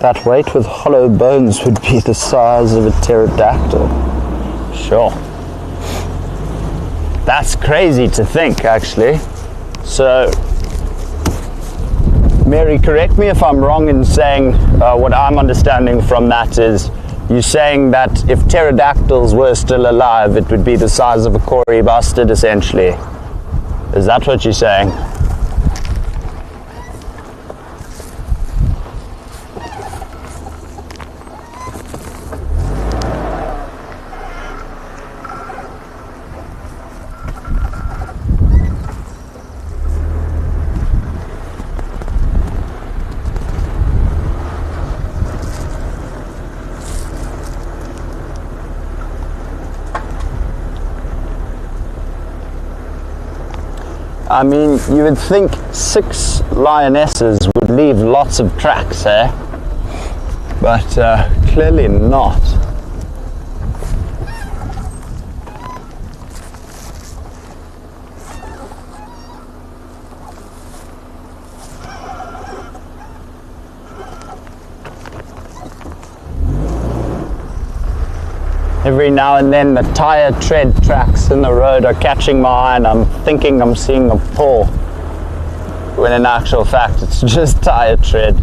That weight with hollow bones would be the size of a pterodactyl. Sure. That's crazy to think, actually. So, Mary, correct me if I'm wrong in saying what I'm understanding from that is you're saying that if pterodactyls were still alive, it would be the size of a Corey bustard, essentially. Is that what you're saying? I mean, you would think 6 lionesses would leave lots of tracks, eh? But clearly not. Every now and then the tire tread tracks in the road are catching my eye and I'm thinking I'm seeing a paw, when in actual fact it's just tire tread.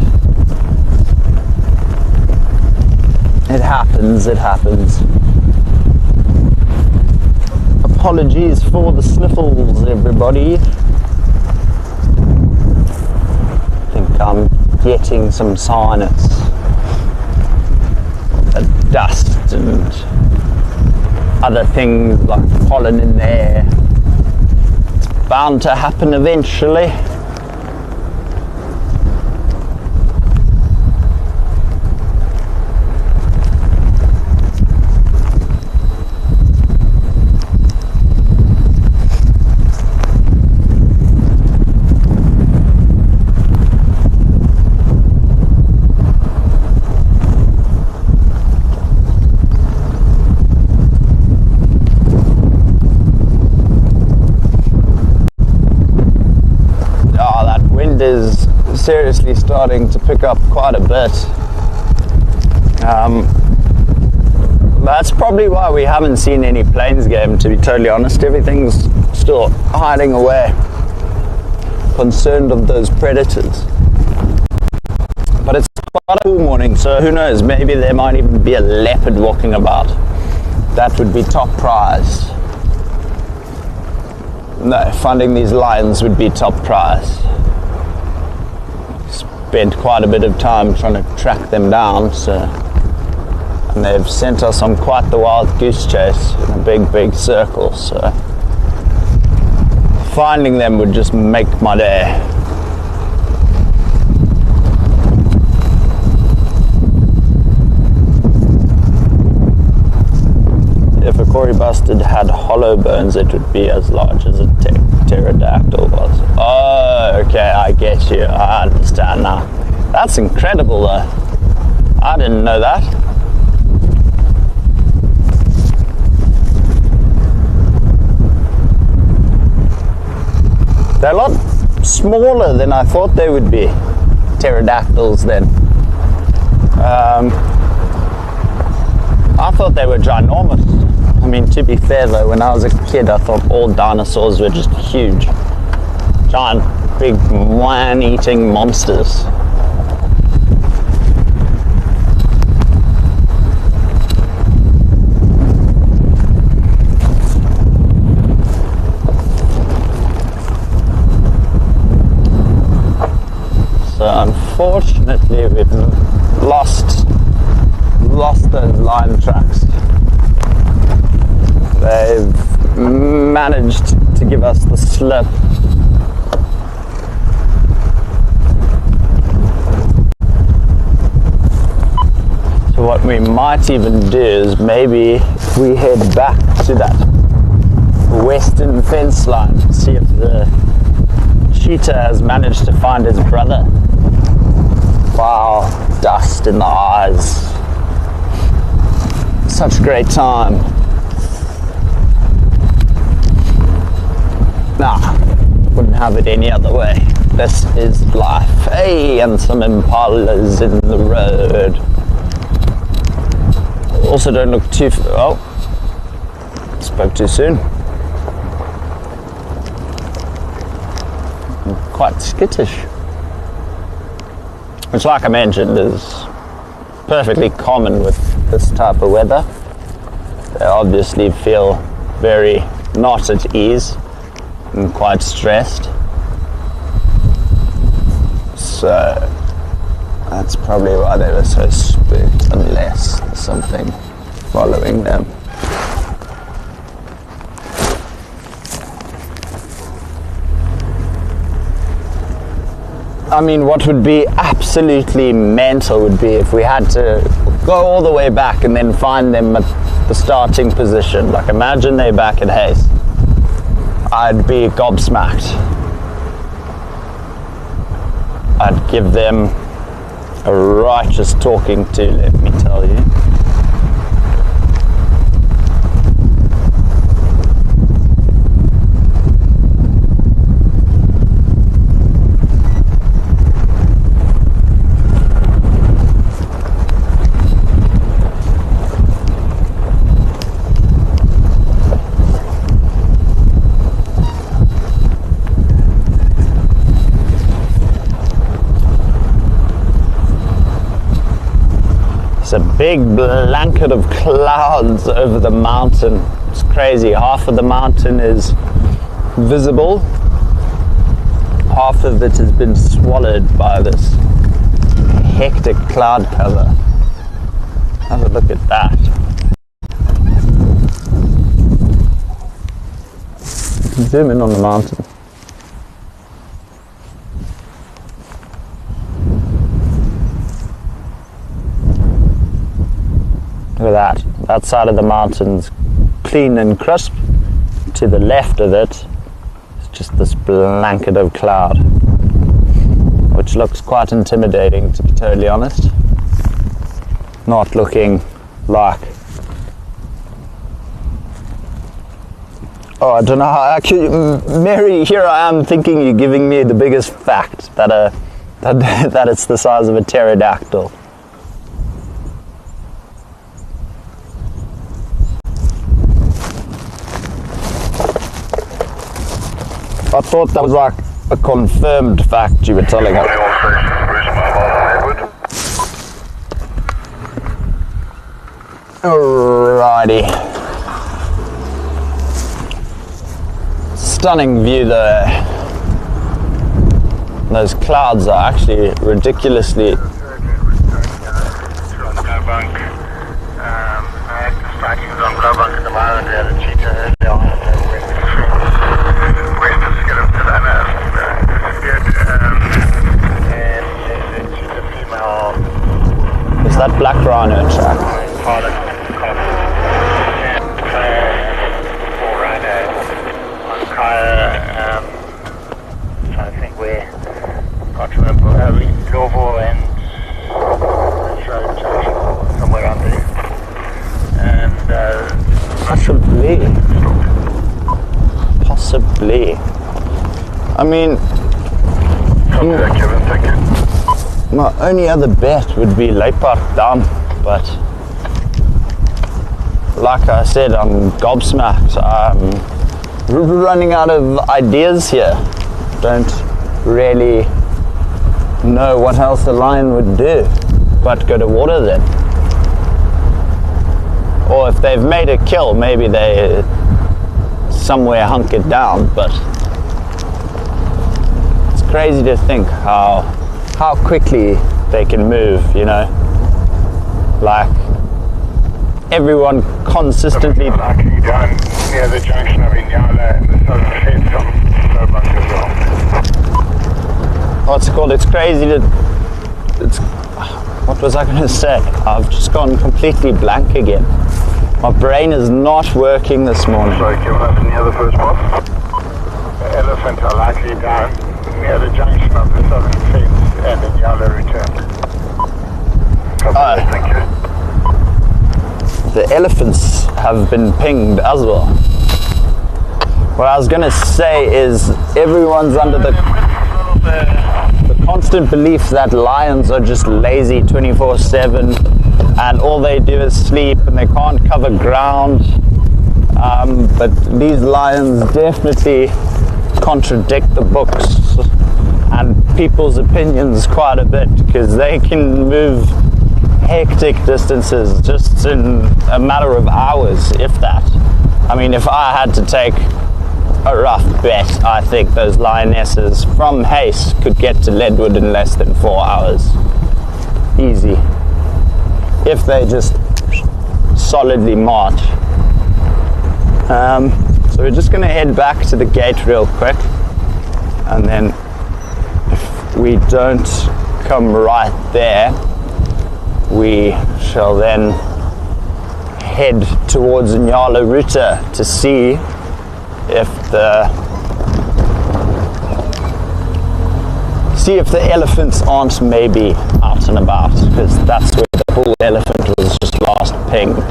It happens, it happens. Apologies for the sniffles, everybody. I think I'm getting some sinus. Dust and other things like pollen in the air. It's bound to happen eventually. Is seriously starting to pick up quite a bit. That's probably why we haven't seen any plains game, to be totally honest. Everything's still hiding away, concerned of those predators. But it's quite a cool morning, so who knows, maybe there might even be a leopard walking about. That would be top prize. No, finding these lions would be top prize. Spent quite a bit of time trying to track them down, and they've sent us on quite the wild goose chase in a big circle, so finding them would just make my day. If a Corey bustard had hollow bones, it would be as large as a pterodactyl was. Oh, okay, I get you. I understand now. That's incredible, though. I didn't know that. They're a lot smaller than I thought they would be. Pterodactyls, then. I thought they were ginormous. I mean, to be fair though, when I was a kid I thought all dinosaurs were just huge. Giant, big, man-eating monsters. So unfortunately we've lost those lion tracks. They've managed to give us the slip. So what we might even do is maybe if we head back to that western fence line to see if the cheetah has managed to find his brother. Wow, dust in the eyes. Such a great time. Nah, wouldn't have it any other way. This is life. Hey, and some impalas in the road. Also, don't look too... Oh, spoke too soon. I'm quite skittish. Which, like I mentioned, is perfectly common with this type of weather. They obviously feel very not at ease and quite stressed. So that's probably why they were so spooked, unless there's something following them. I mean, what would be absolutely mental would be if we had to go all the way back and then find them at the starting position. Like, imagine they're back at Hayes. I'd be gobsmacked. I'd give them a righteous talking to, let me tell you. It's a big blanket of clouds over the mountain. It's crazy. Half of the mountain is visible. Half of it has been swallowed by this hectic cloud cover. Have a look at that. Zoom in on the mountain. Look at that. That side of the mountain's clean and crisp. To the left of it is just this blanket of cloud, which looks quite intimidating, to be totally honest. Not looking like... Oh, I don't know how actually... Mary, here I am thinking you're giving me the biggest fact that it's the size of a pterodactyl. I thought that was like a confirmed fact you were telling us. Alrighty. Stunning view there. Those clouds are actually ridiculously... Is that black rhino track? Trying to think where. Can't remember. Lowveld and somewhere around there. And Possibly. I mean, my only other bet would be Leipart Dam, but like I said, I'm gobsmacked. I'm running out of ideas here. Don't really know what else a lion would do but go to water then. Or if they've made a kill, maybe they somewhere hunkered down, but it's crazy to think how quickly they can move, you know. Like, everyone consistently... Lucky down near the junction of Inyala and the southern fence of Lowveld as well. What's it called? It's crazy to... What was I going to say? I've just gone completely blank again. My brain is not working this morning. Sorry, given us near the first spot. The elephant are likely down near the junction of the southern fence and Inyala return. Thank you. The elephants have been pinged as well. What I was going to say is everyone's under the... the constant belief that lions are just lazy 24/7 and all they do is sleep and they can't cover ground. But these lions definitely contradict the books and people's opinions quite a bit, because they can move hectic distances just in a matter of hours, if that. I mean, if I had to take a rough bet, I think those lionesses from Hace could get to Leadwood in less than 4 hours. Easy. If they just solidly march. So we're just going to head back to the gate real quick, and then if we don't come right there, we shall then head towards Nyala Ruta to see if the elephants aren't maybe out and about, because that's where the Poole elephant was just last pinged.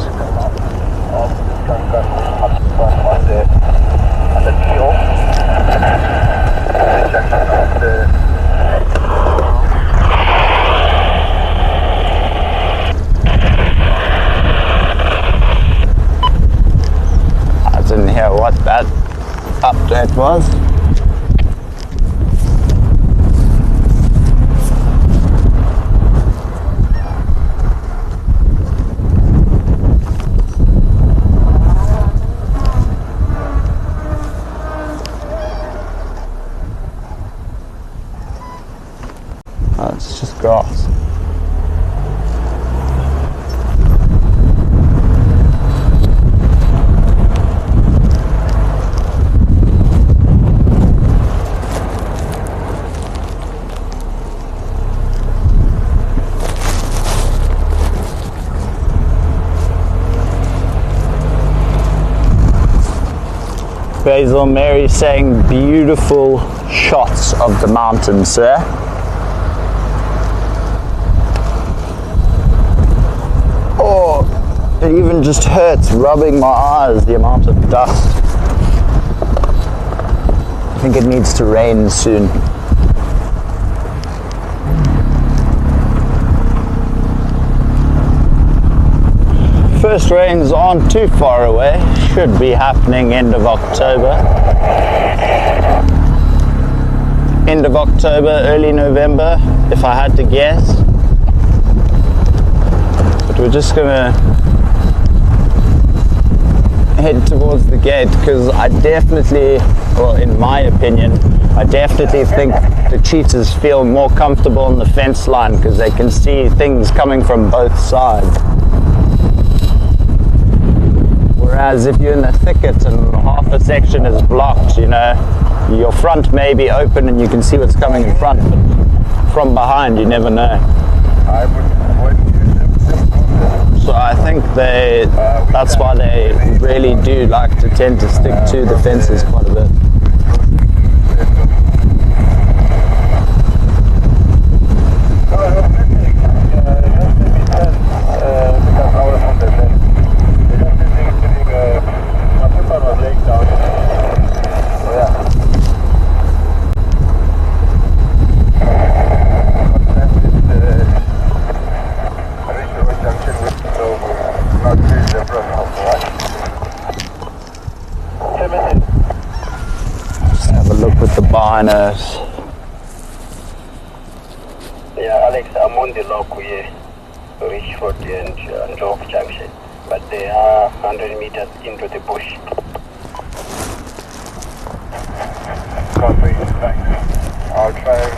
I didn't hear what that update was. Oh, it's just grass. Basil Mary saying beautiful shots of the mountain, sir. Oh, it even just hurts rubbing my eyes, the amount of dust. I think it needs to rain soon. First rains aren't too far away, should be happening end of October. End of October, early November, if I had to guess. But we're just gonna head towards the gate, because I definitely, well, in my opinion, I definitely think the cheetahs feel more comfortable on the fence line because they can see things coming from both sides. Whereas if you're in the thicket and half a section is blocked, you know, your front may be open and you can see what's coming in front, but from behind you never know. So I think that's why they really do like to tend to stick to the fences quite a bit. Binos. Yeah, Alex, I'm on the lock here, Rietspruit and Lowveld Junction, but they are 100 meters into the bush. Copy, thanks. I'll try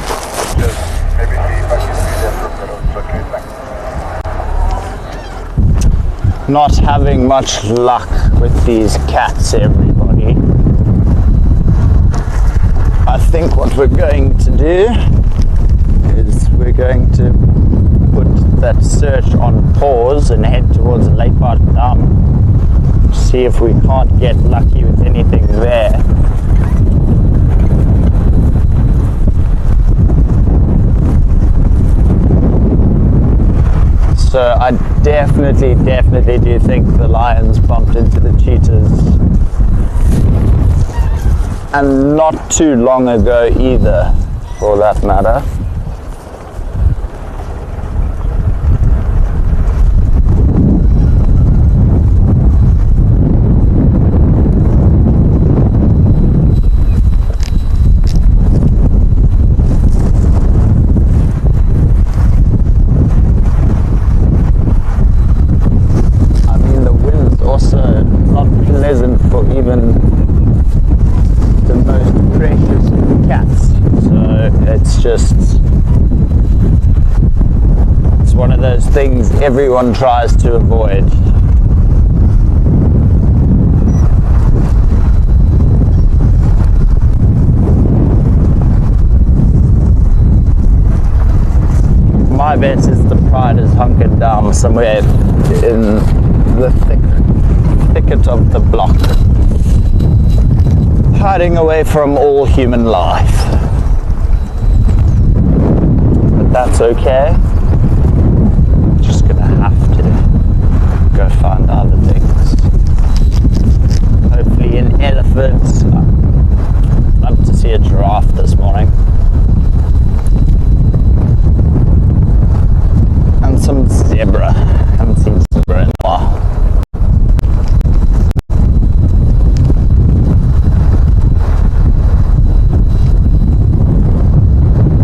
just maybe see if I can see them from the road. Okay, thanks. Not having much luck with these cats, everybody. I think what we're going to do is we're going to put that search on pause and head towards the Lake Park Dam. See if we can't get lucky with anything there. So I definitely do think the lions bumped into the cheetahs. And not too long ago either. for that matter. It's one of those things everyone tries to avoid. My bet is the pride is hunkered down somewhere in the thicket of the block, hiding away from all human life. That's okay. Just gonna have to go find other things. Hopefully an elephant. I'd love to see a giraffe this morning. And some zebra. Haven't seen zebra in a while.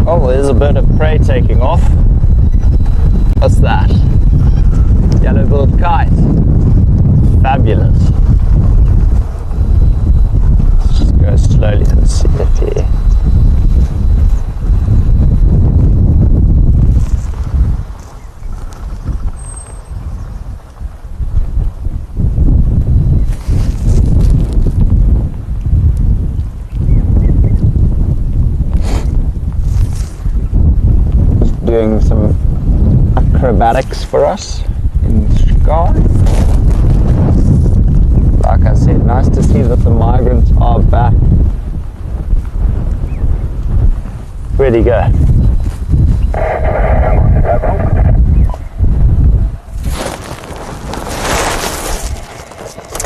Oh, there's a bird of prey taking off. What's that? Yellow-billed kite. Fabulous. Let's just go slowly and see if he... doing some acrobatics for us in the sky. Like I said, nice to see that the migrants are back. Where'd he go?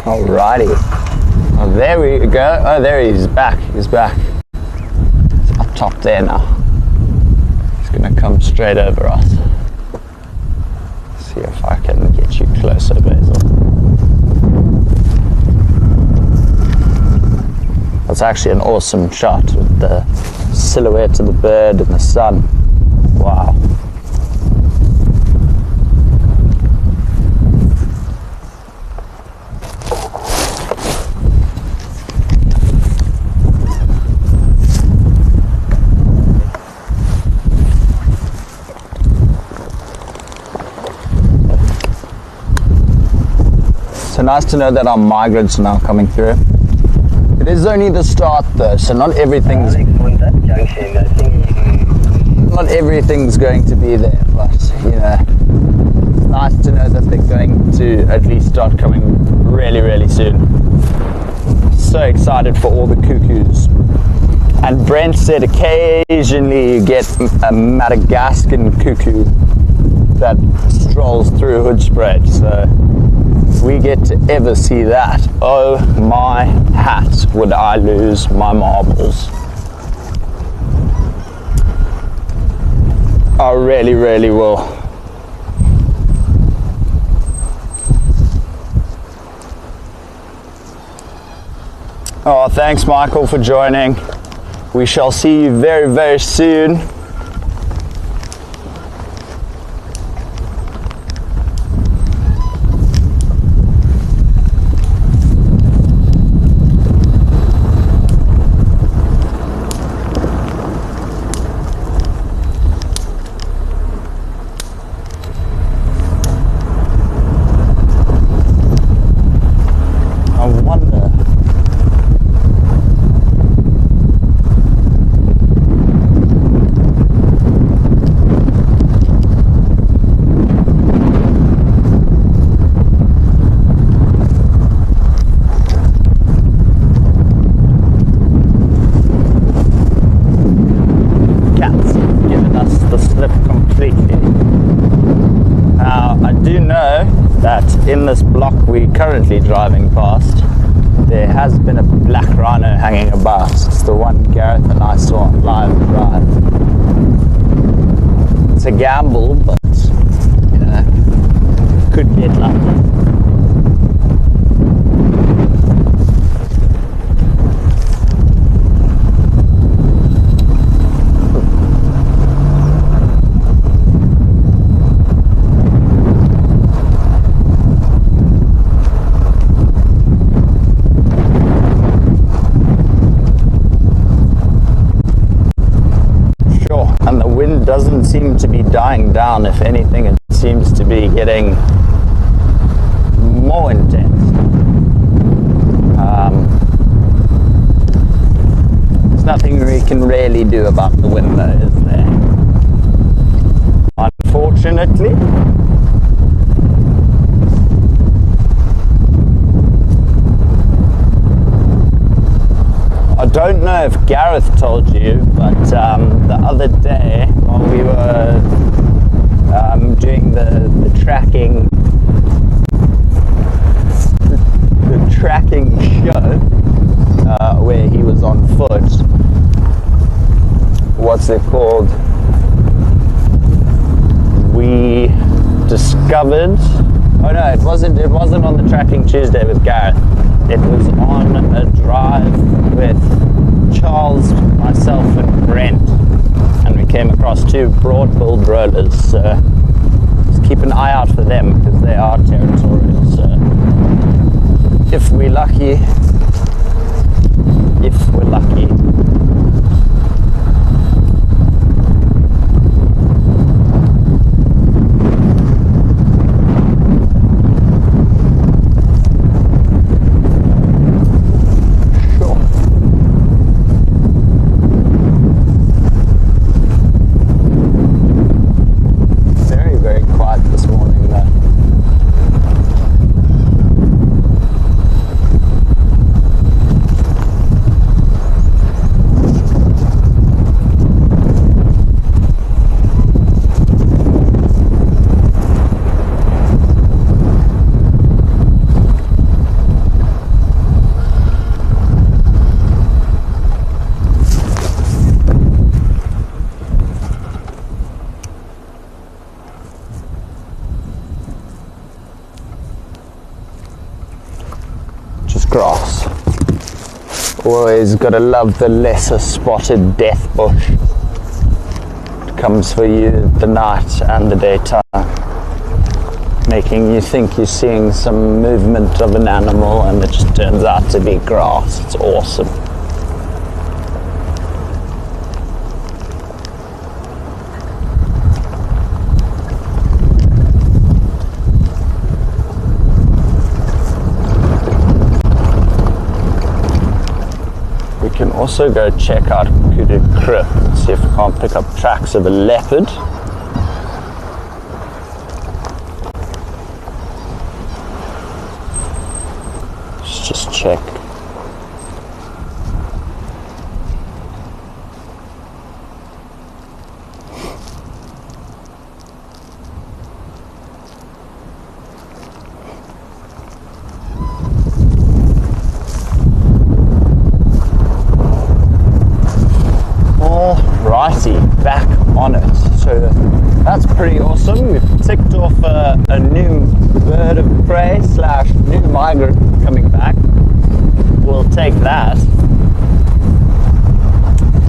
Alrighty. Oh, there we go. Oh, there he is. Back. He's back. He's up top there now. Gonna come straight over us. See if I can get you closer, Basil. That's actually an awesome shot with the silhouette of the bird in the sun. Wow. So nice to know that our migrants are now coming through. It is only the start though, so not everything's going to be there, but you know, it's nice to know that they're going to at least start coming really, really soon. So excited for all the cuckoos. And Brent said occasionally you get a Madagascan cuckoo that strolls through Rietspruit, so if we get to ever see that, oh my hat, would I lose my marbles. I really, really will. Oh, thanks Michael for joining. We shall see you very, very soon. In this block we're currently driving past, there has been a black rhino hanging about. It's the one Gareth and I saw on live drive. It's a gamble, but could get lucky. Doesn't seem to be dying down. If anything, it seems to be getting more intense. There's nothing we can really do about the wind though, is there? Unfortunately. I don't know if Gareth told you, but the other day while we were doing the tracking show where he was on foot, what's it called? We discovered. Oh no, it wasn't on the Tracking Tuesday with Gareth. It was on a drive with Charles, myself and Brent, and we came across two broad-billed rollers, so just keep an eye out for them because they are territorial. So if we're lucky, grass. Always gotta love the lesser spotted death bush. It comes for you the night and the daytime, making you think you're seeing some movement of an animal and it just turns out to be grass. It's awesome. Also go check out Kudu Krip and see if we can't pick up tracks of a leopard. Let's just check. Back on it. So that's pretty awesome. We've ticked off a new bird of prey / new migrant coming back. We'll take that.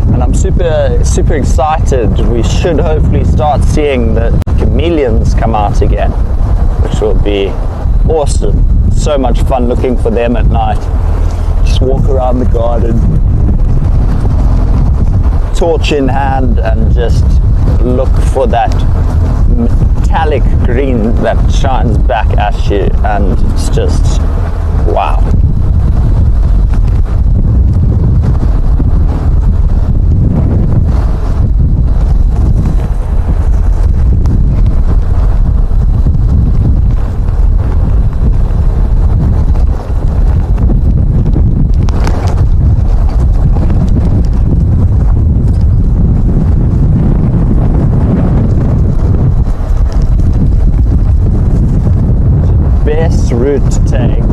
And I'm super excited. We should hopefully start seeing the chameleons come out again, which will be awesome. So much fun looking for them at night. Just walk around the garden, torch in hand, and just look for that metallic green that shines back at you, and it's just wow. Route to take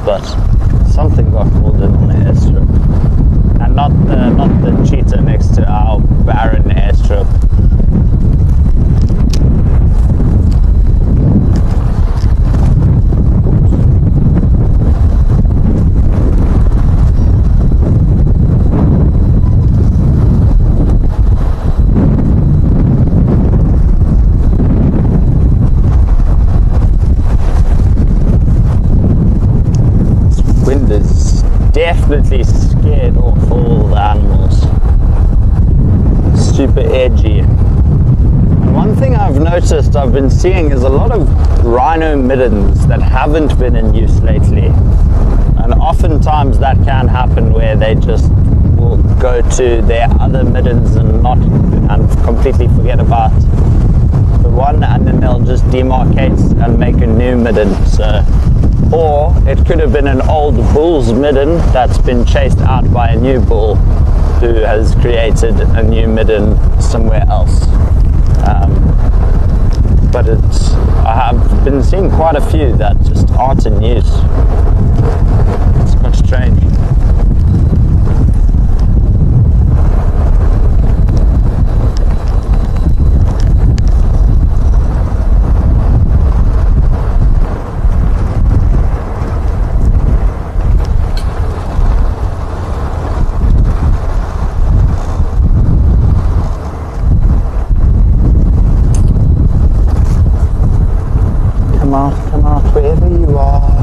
but something got called in on the airstrip. And not the cheetah next to our barren airstrip. Definitely scared off all the animals. Super edgy. And one thing I've noticed I've been seeing is a lot of rhino middens that haven't been in use lately. And oftentimes that can happen where they just will go to their other middens and completely forget about the one, and then they'll just demarcate and make a new midden. Or it could have been an old bull's midden that's been chased out by a new bull who has created a new midden somewhere else. But I have been seeing quite a few that just aren't in use. It's quite strange. Come out, wherever you are.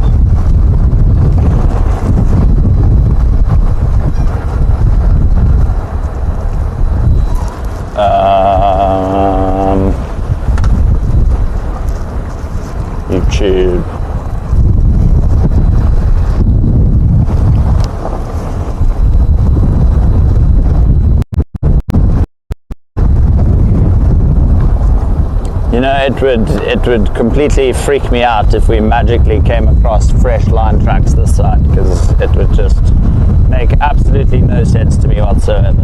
YouTube. You know, it would completely freak me out if we magically came across fresh line tracks this side, because it would just make absolutely no sense to me whatsoever.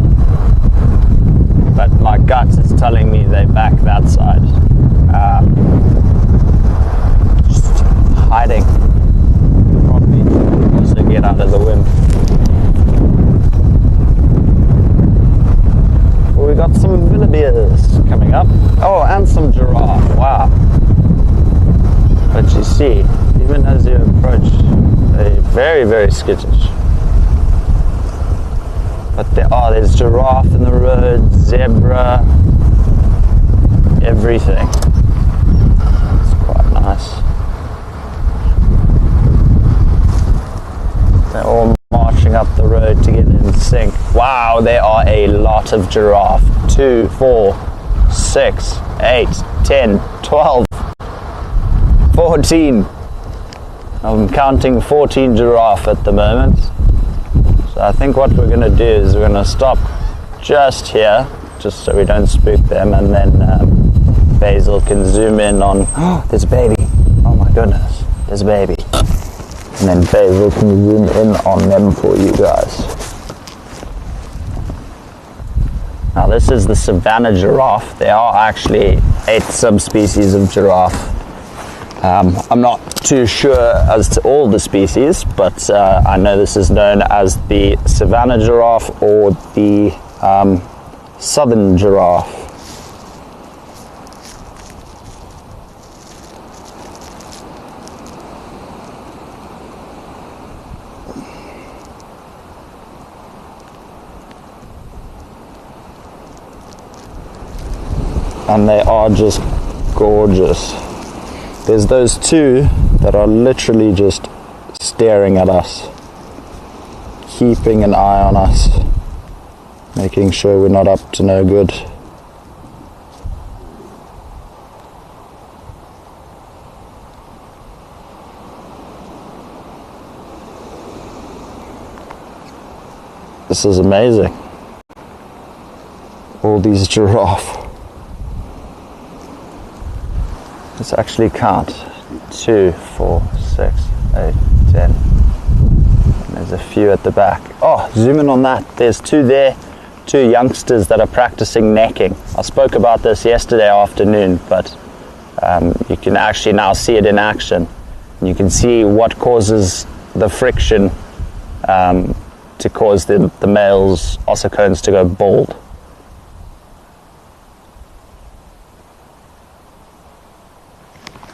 But my gut is telling me they back that side. Just hiding. Probably also get out of the wind. Well, we got some wildebeest coming up. Oh, and some giraffe. Wow. But you see, even as you approach, they're very, very skittish. But there's giraffe in the road, zebra, everything. It's quite nice. They're all marching up the road to get in sync. Wow, there are a lot of giraffe. 2, 4, 6, 8, 10, 12, 14. I'm counting 14 giraffe at the moment. So I think what we're going to do is we're going to stop just here, just so we don't spook them, and then Basil can zoom in on, oh, there's a baby. Oh my goodness, there's a baby. And then Basil can zoom in on them for you guys. Now this is the Savannah giraffe. There are actually 8 subspecies of giraffe. I'm not too sure as to all the species, but I know this is known as the Savannah giraffe or the southern giraffe. And they are just gorgeous. There's those 2 that are literally just staring at us, keeping an eye on us, making sure we're not up to no good. This is amazing. All these giraffe. Let's actually count. 2, 4, 6, 8, 10. And there's a few at the back. Oh, zoom in on that. There's 2 there. 2 youngsters that are practicing necking. I spoke about this yesterday afternoon, but you can actually now see it in action. And you can see what causes the friction to cause the male's ossicones to go bald.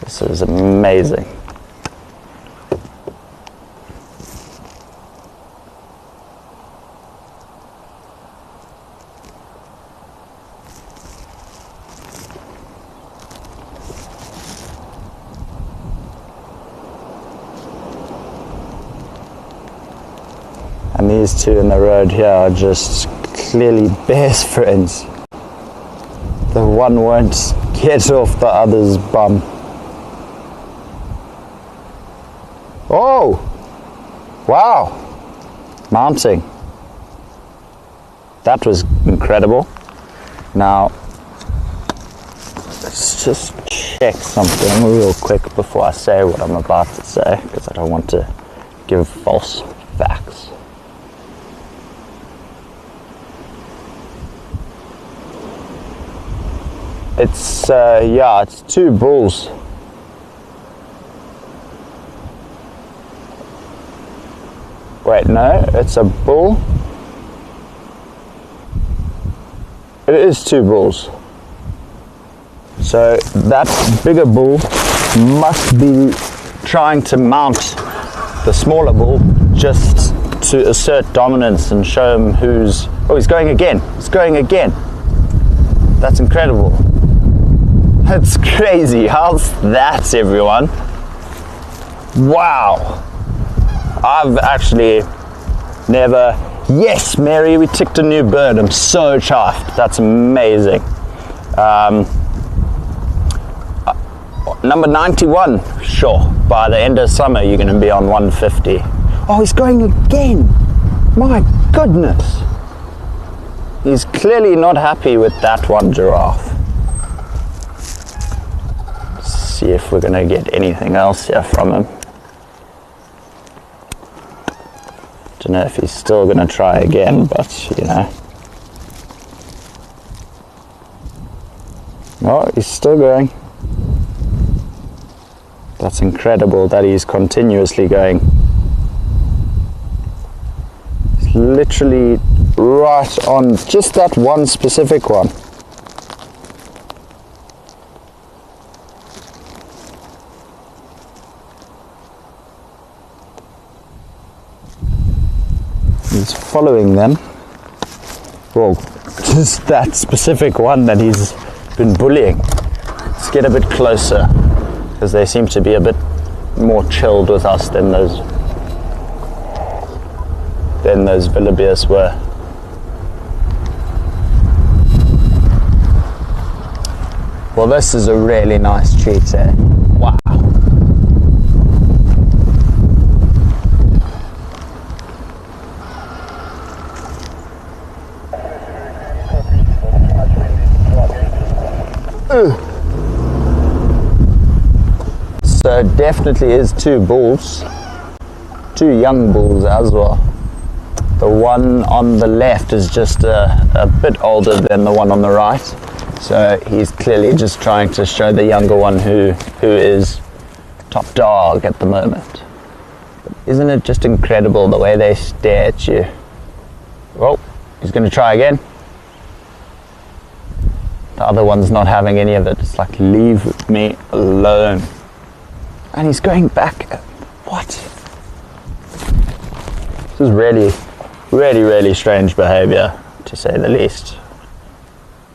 This is amazing. And these two in the road here are just clearly best friends. The one won't get off the other's bum. Oh! Wow! Mounting. That was incredible. Now, let's just check something real quick before I say what I'm about to say, because I don't want to give false facts. It's, yeah, it's two bulls. Wait, no, it's a bull. It is two bulls. So that bigger bull must be trying to mount the smaller bull just to assert dominance and show him who's... Oh, he's going again. He's going again. That's incredible. That's crazy. How's that, everyone? Wow. I've actually never... Yes, Mary, we ticked a new bird. I'm so chuffed. That's amazing. Number 91. Sure. By the end of summer, you're going to be on 150. Oh, he's going again. My goodness. He's clearly not happy with that one giraffe. Let's see if we're going to get anything else here from him. Don't know if he's still going to try again, but you know. Oh, he's still going. That's incredible that he's continuously going. He's literally right on just that one specific one. He's following them. Well, just that specific one that he's been bullying. Let's get a bit closer, because they seem to be a bit more chilled with us than those Wildebeest were. Well, this is a really nice treat, eh? Wow. So definitely is two bulls, two young bulls as well. The one on the left is just a bit older than the one on the right, so he's clearly just trying to show the younger one who is top dog at the moment. But isn't it just incredible the way they stare at you? Well, he's going to try again. The other one's not having any of it. It's like, leave me alone. And he's going back. What? This is really, really, really strange behavior, to say the least.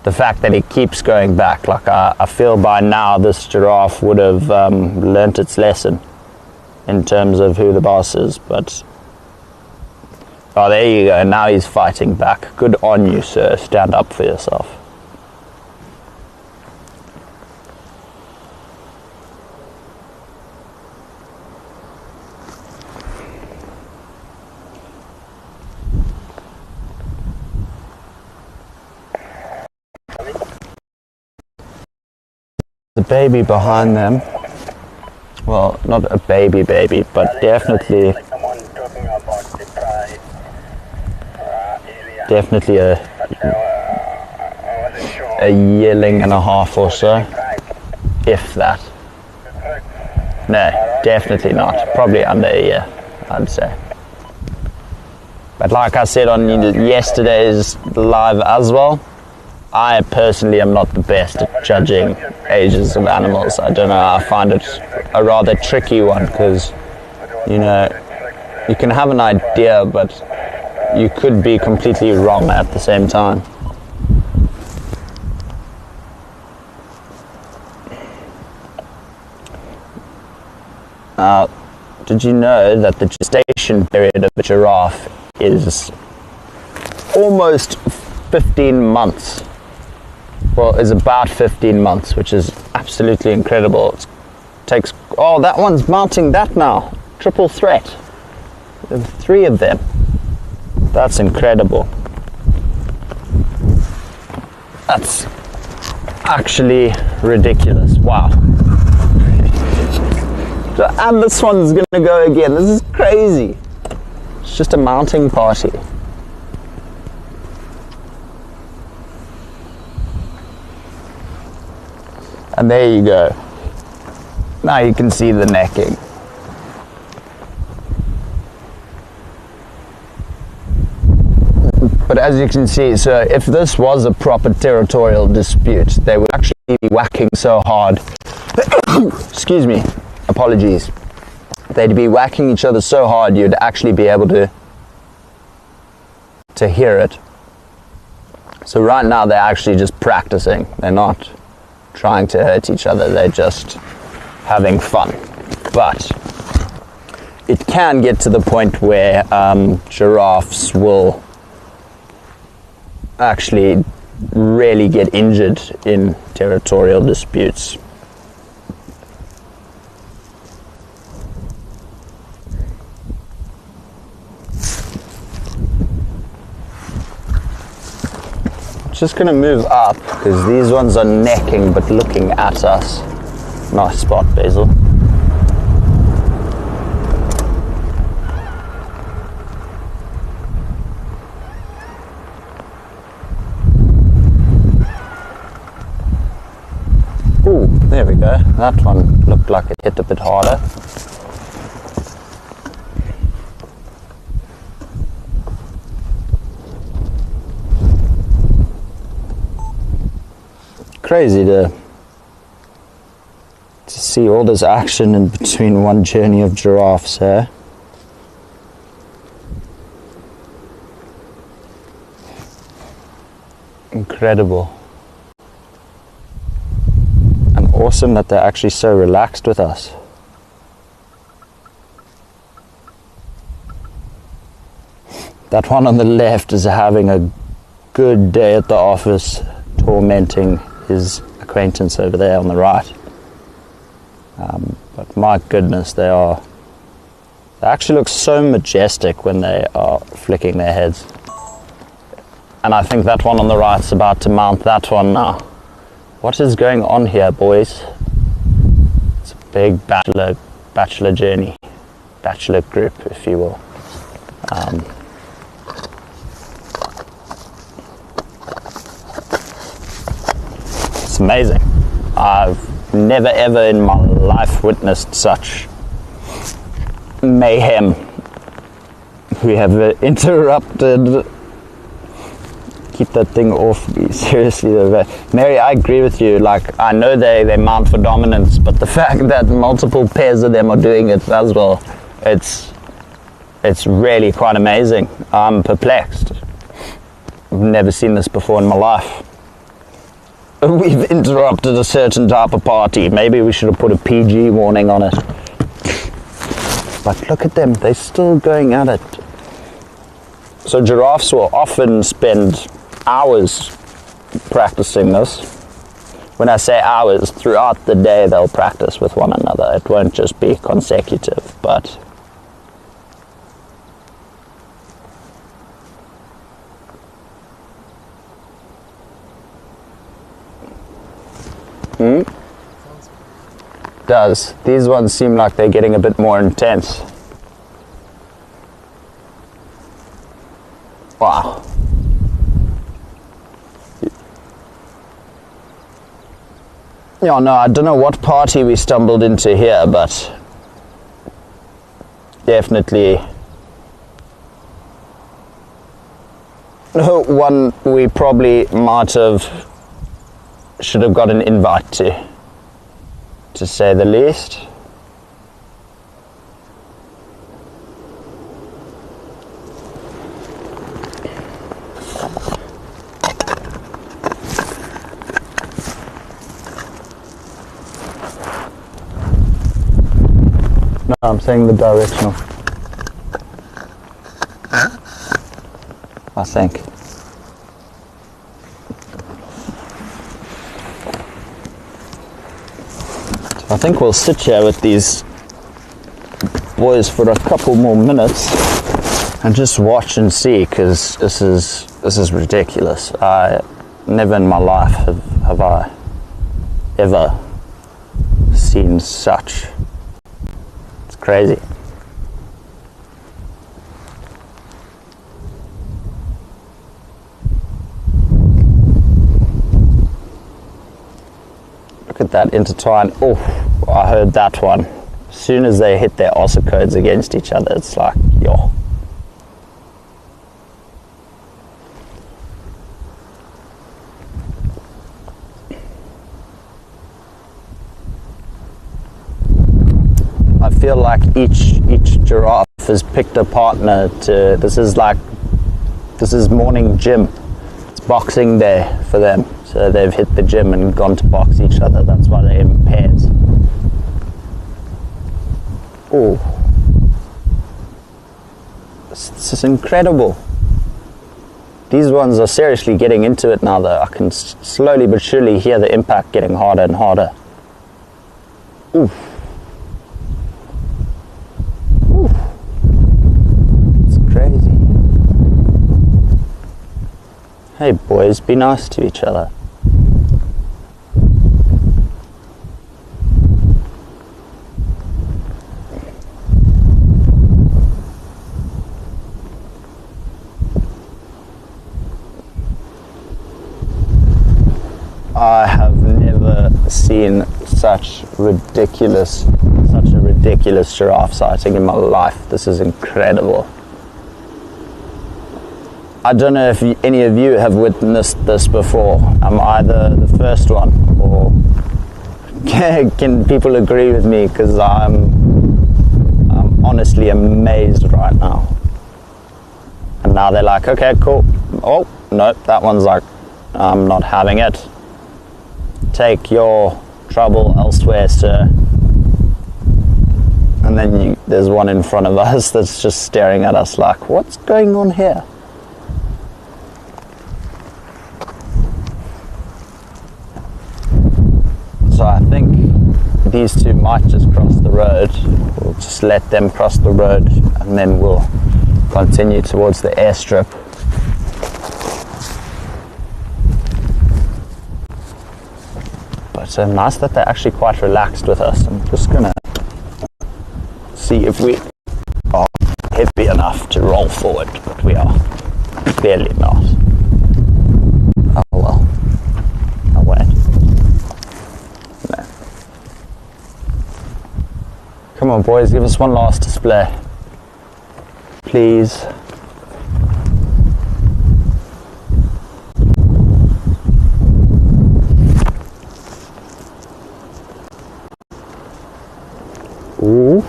The fact that he keeps going back, like I feel by now this giraffe would have learnt its lesson in terms of who the boss is, but oh, there you go. Now he's fighting back. Good on you, sir. Stand up for yourself. The baby behind them, well, not a baby, but definitely a yearling and a half or so, if that. No, definitely not. Probably under a year. I'd say. But like I said on yesterday's live as well, I personally am not the best at judging ages of animals. I don't know, I find it a rather tricky one because, you know, you can have an idea, but you could be completely wrong at the same time. Did you know that the gestation period of a giraffe is almost 15 months? Well, is about 15 months, which is absolutely incredible. It takes, oh, that one's mounting that now. Triple threat. There are 3 of them. That's incredible. That's actually ridiculous. Wow. And this one's going to go again. This is crazy. It's just a mounting party. And there you go. Now you can see the necking. But as you can see, so if this was a proper territorial dispute, they would actually be whacking so hard. Excuse me. Apologies. They'd be whacking each other so hard you'd actually be able to hear it. So right now they're actually just practicing. They're not trying to hurt each other. They're just having fun. But it can get to the point where giraffes will actually really get injured in territorial disputes. Just going to move up because these ones are necking but looking at us. Nice spot, Basil. Ooh, there we go. That one looked like it hit a bit harder. Crazy to see all this action in between one journey of giraffes here. Incredible. And awesome that they're actually so relaxed with us. That one on the left is having a good day at the office, tormenting his acquaintance over there on the right. But my goodness, they actually look so majestic when they are flicking their heads. And I think that one on the right's about to mount that one now. What is going on here, boys? It's a big bachelor journey, bachelor group, if you will. It's amazing. I've never ever in my life witnessed such mayhem. We have interrupted. Keep that thing off me, seriously. Mary, I agree with you. Like, I know they mount for dominance, but the fact that multiple pairs of them are doing it as well, it's really quite amazing. I'm perplexed. I've never seen this before in my life. We've interrupted a certain type of party. Maybe we should have put a PG warning on it. But look at them, they're still going at it. So giraffes will often spend hours practicing this. When I say hours, throughout the day they'll practice with one another. It won't just be consecutive, but does. These ones seem like they're getting a bit more intense. Wow. Yeah, no, I don't know what party we stumbled into here, but definitely one we probably should have got an invite to say the least. No, I'm saying the directional. I think. So I think we'll sit here with these boys for a couple more minutes and just watch and see, because this is ridiculous. Never in my life have I ever seen such. It's crazy. Look at that intertwine. Oh, I heard that one. As soon as they hit their ossicodes against each other, it's like, yo. I feel like each giraffe has picked a partner to. This is morning gym. It's boxing day for them. So they've hit the gym and gone to box each other. That's why they're in pairs. Oh, this is incredible. These ones are seriously getting into it now, though. I can slowly but surely hear the impact getting harder and harder. Oof. Oof. It's crazy. Hey boys, be nice to each other. I have never seen such a ridiculous giraffe sighting in my life. This is incredible. I don't know if any of you have witnessed this before. I'm either the first one, or can people agree with me? Because I'm honestly amazed right now. And now they're like, okay, cool. Oh, no, that one's like, I'm not having it. Take your trouble elsewhere, sir. And then there's one in front of us that's just staring at us like, what's going on here? So I think these two might just cross the road. We'll just let them cross the road and then we'll continue towards the airstrip. But nice that they're actually quite relaxed with us. I'm just gonna see if we are heavy enough to roll forward, but we are clearly not. Oh well. Oh wait. No. Come on boys, give us one last display. Please. Ooh.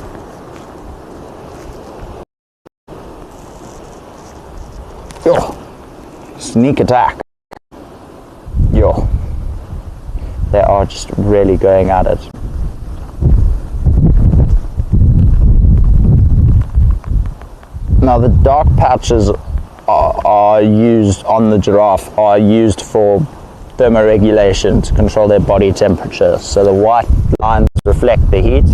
Yo. Sneak attack. Yo. They are just really going at it. Now the dark patches are used on the giraffe, are used for thermoregulation to control their body temperature. So the white lines reflect the heat,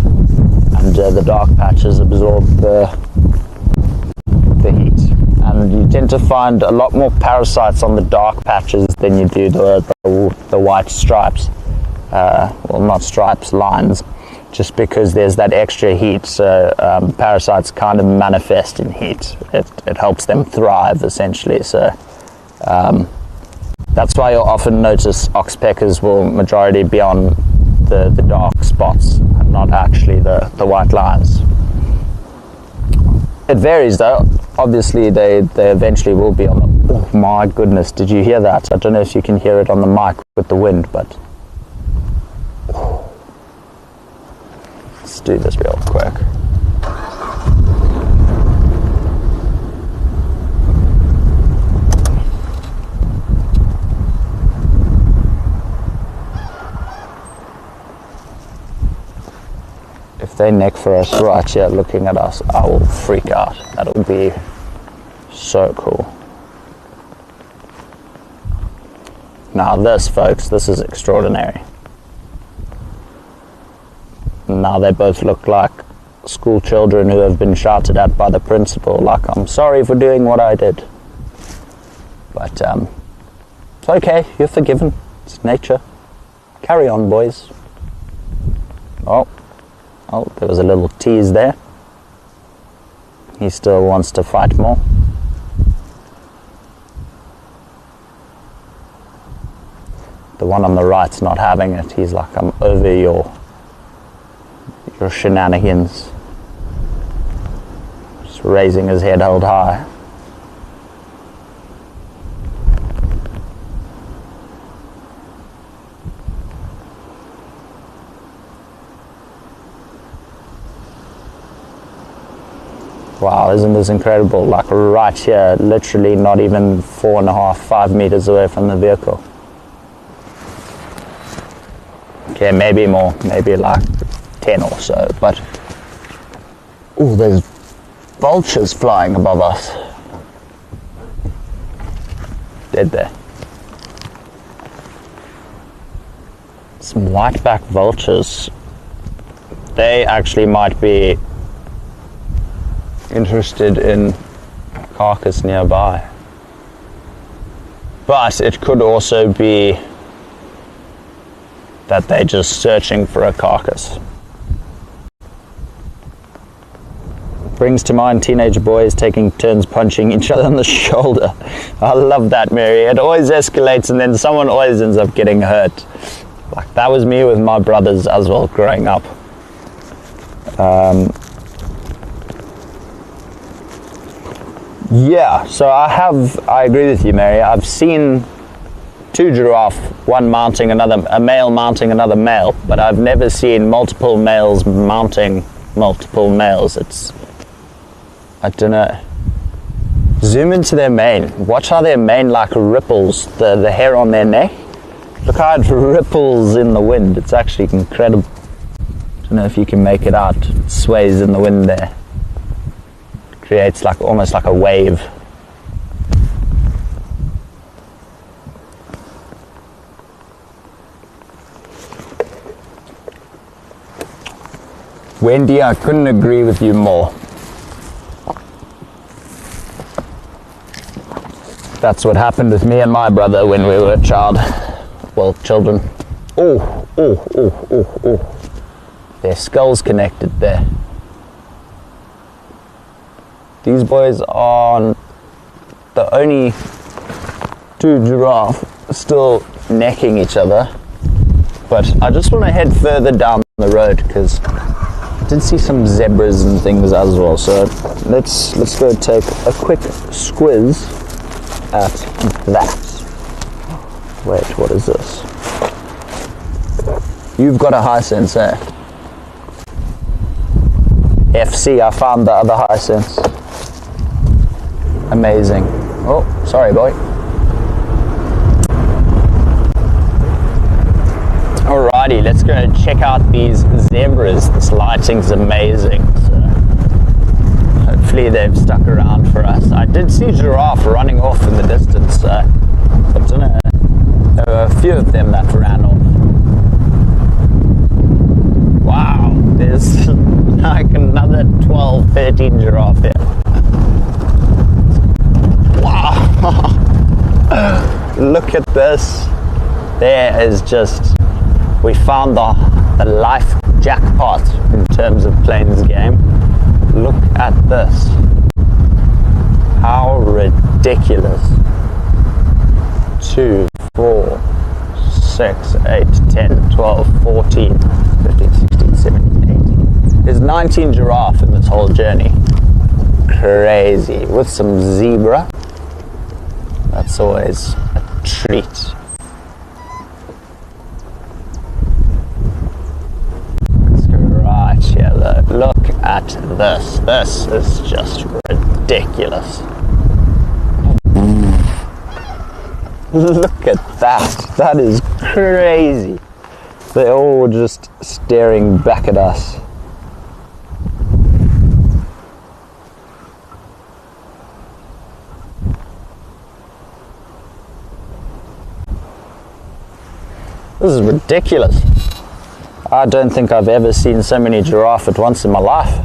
and the dark patches absorb the heat. And you tend to find a lot more parasites on the dark patches than you do the white stripes. Well, not stripes, lines, just because there's that extra heat. So parasites kind of manifest in heat. It helps them thrive, essentially. So that's why you'll often notice oxpeckers will majority be on the dark spots and not actually the white lines. It varies though. Obviously they eventually will be on the... Oh my goodness, did you hear that? I don't know if you can hear it on the mic with the wind, but... Let's do this real quick. If they neck for us right here looking at us, I will freak out. That'll be so cool. Now this, folks, this is extraordinary. Now they both look like school children who have been shouted at by the principal, like, I'm sorry for doing what I did. But it's okay, you're forgiven. It's nature. Carry on, boys. Oh, there was a little tease there. He still wants to fight more. The one on the right's not having it. He's like, I'm over your shenanigans. Just raising his head held high. Wow, isn't this incredible? Like right here, literally not even 4.5, 5 meters away from the vehicle. Okay, maybe more, maybe like 10 or so, but oh, there's vultures flying above us. Dead there. Some whiteback vultures. They actually might be interested in a carcass nearby. But it could also be that they're just searching for a carcass. Brings to mind teenage boys taking turns punching each other on the shoulder. I love that, Mary. It always escalates and then someone always ends up getting hurt. Like that was me with my brothers as well growing up. Yeah, so I agree with you, Mary. I've seen two giraffe, one mounting another, a male mounting another male, but I've never seen multiple males mounting multiple males. I don't know. Zoom into their mane. Watch how their mane like ripples, the hair on their neck. Look how it ripples in the wind. It's actually incredible. I don't know if you can make it out. It sways in the wind there. Creates like almost like a wave. Wendy, I couldn't agree with you more. That's what happened with me and my brother when we were children. Oh. Their skulls connected there. These boys are the only two giraffe still necking each other. But I just want to head further down the road because I did see some zebras and things as well. So let's go take a quick squiz at that. Wait, what is this? You've got a Hisense, eh? FC, I found the other Hisense. Amazing. Oh, sorry, boy. Alrighty, let's go check out these zebras. This lighting's amazing. So hopefully they've stuck around for us. I did see giraffe running off in the distance. I don't know. There were a few of them that ran off. Wow, there's like another 12, 13 giraffe here. Wow. Look at this. There is just, we found the life jackpot in terms of Plains game. Look at this. How ridiculous. 2, 4, 6, 8, 10, 12, 14, 15, 16, 17, 18. There's 19 giraffe in this whole journey. crazy. With some zebra, that's always a treat. Let's go right here though. Look at this. This is just ridiculous. Look at that. That is crazy. They're all just staring back at us. This is ridiculous. I don't think I've ever seen so many giraffe at once in my life.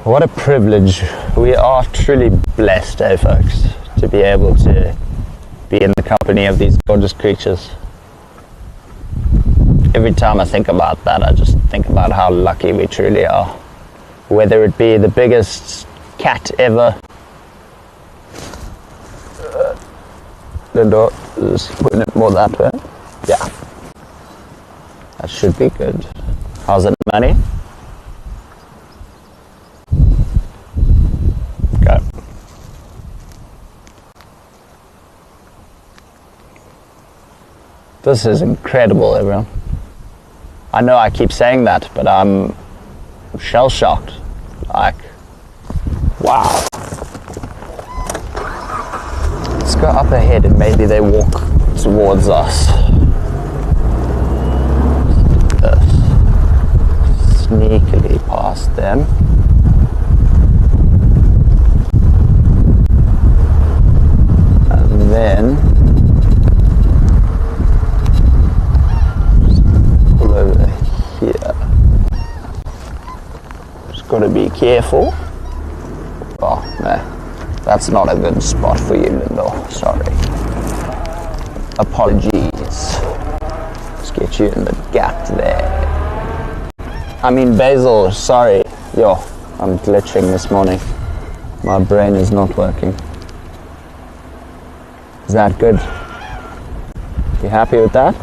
What a privilege. We are truly blessed, folks, to be able to be in the company of these gorgeous creatures. Every time I think about that, I just think about how lucky we truly are. Whether it be the biggest cat ever. Linda, just putting it more that way. Yeah. That should be good. How's it, money? Okay. This is incredible, everyone. I know I keep saying that, but I'm shell-shocked. Like, wow. Let's go up ahead and maybe they walk towards us. Sneakily past them. And then pull over here. Just got to be careful. Oh no, that's not a good spot for you, Linda. Sorry. Apologies. Let's get you in the gap there. I mean, Basil, sorry. Yo, I'm glitching this morning. My brain is not working. Is that good? You happy with that?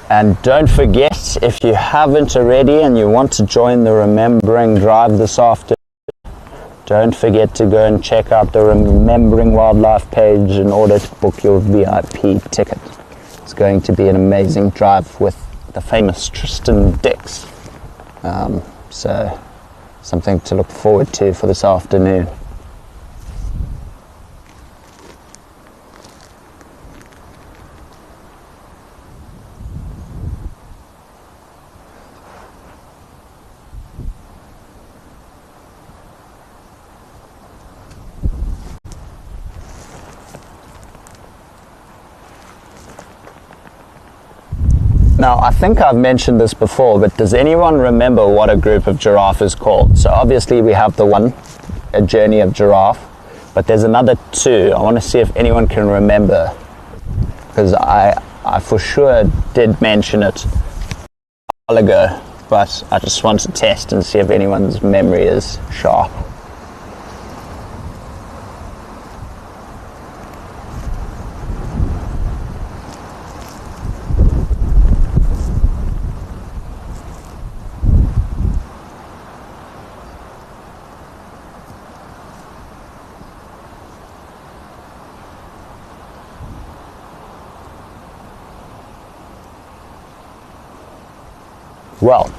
And don't forget, if you haven't already and you want to join the Remembering Drive this afternoon, don't forget to go and check out the Remembering Wildlife page in order to book your VIP ticket. It's going to be an amazing drive with the famous Tristan Dix. So something to look forward to for this afternoon. Now, I think I've mentioned this before, but does anyone remember what a group of giraffe is called? So obviously we have the one, A Journey of Giraffe, but there's another two. I want to see if anyone can remember, because I for sure did mention it a while ago, but I just want to test and see if anyone's memory is sharp. Well,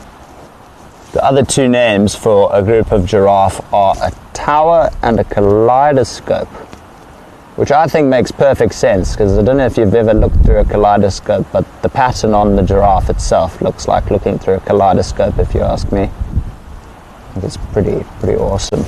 the other two names for a group of giraffe are a tower and a kaleidoscope, which I think makes perfect sense, because I don't know if you've ever looked through a kaleidoscope, but the pattern on the giraffe itself looks like looking through a kaleidoscope, if you ask me. I think it's pretty awesome.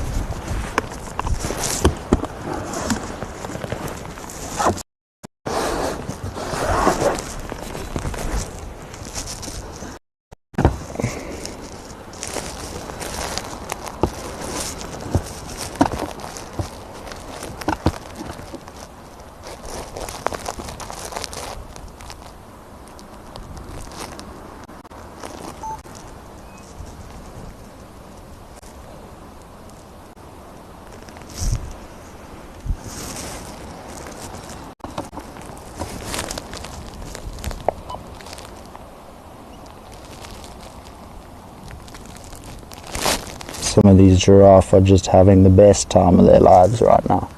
Some of these giraffe are just having the best time of their lives right now,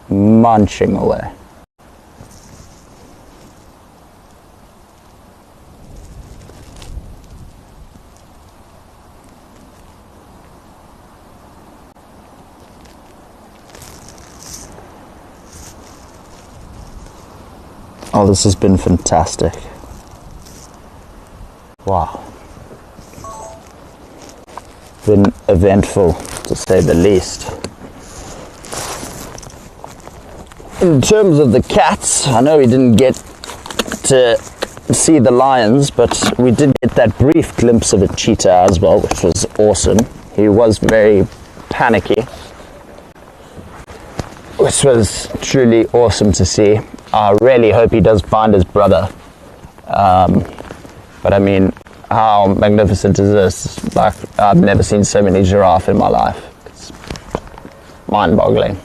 munching away. Oh, this has been fantastic. Wow. Been eventful, to say the least. In terms of the cats, I know we didn't get to see the lions, but we did get that brief glimpse of a cheetah as well, which was awesome. He was very panicky, which was truly awesome to see. I really hope he does find his brother. But I mean, how magnificent is this? Like, I've never seen so many giraffe in my life. It's mind-boggling.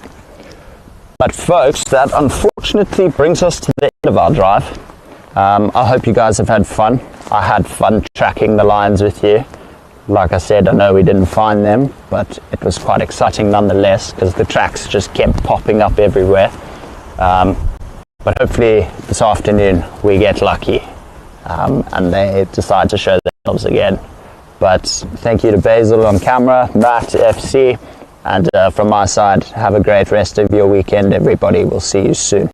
But folks, that unfortunately brings us to the end of our drive. I hope you guys have had fun. I had fun tracking the lions with you. Like I said, I know we didn't find them, but it was quite exciting nonetheless, because the tracks just kept popping up everywhere. But hopefully this afternoon we get lucky and they decide to show themselves again. But thank you to Basil on camera, Matt, FC, and from my side, have a great rest of your weekend, everybody. We'll see you soon.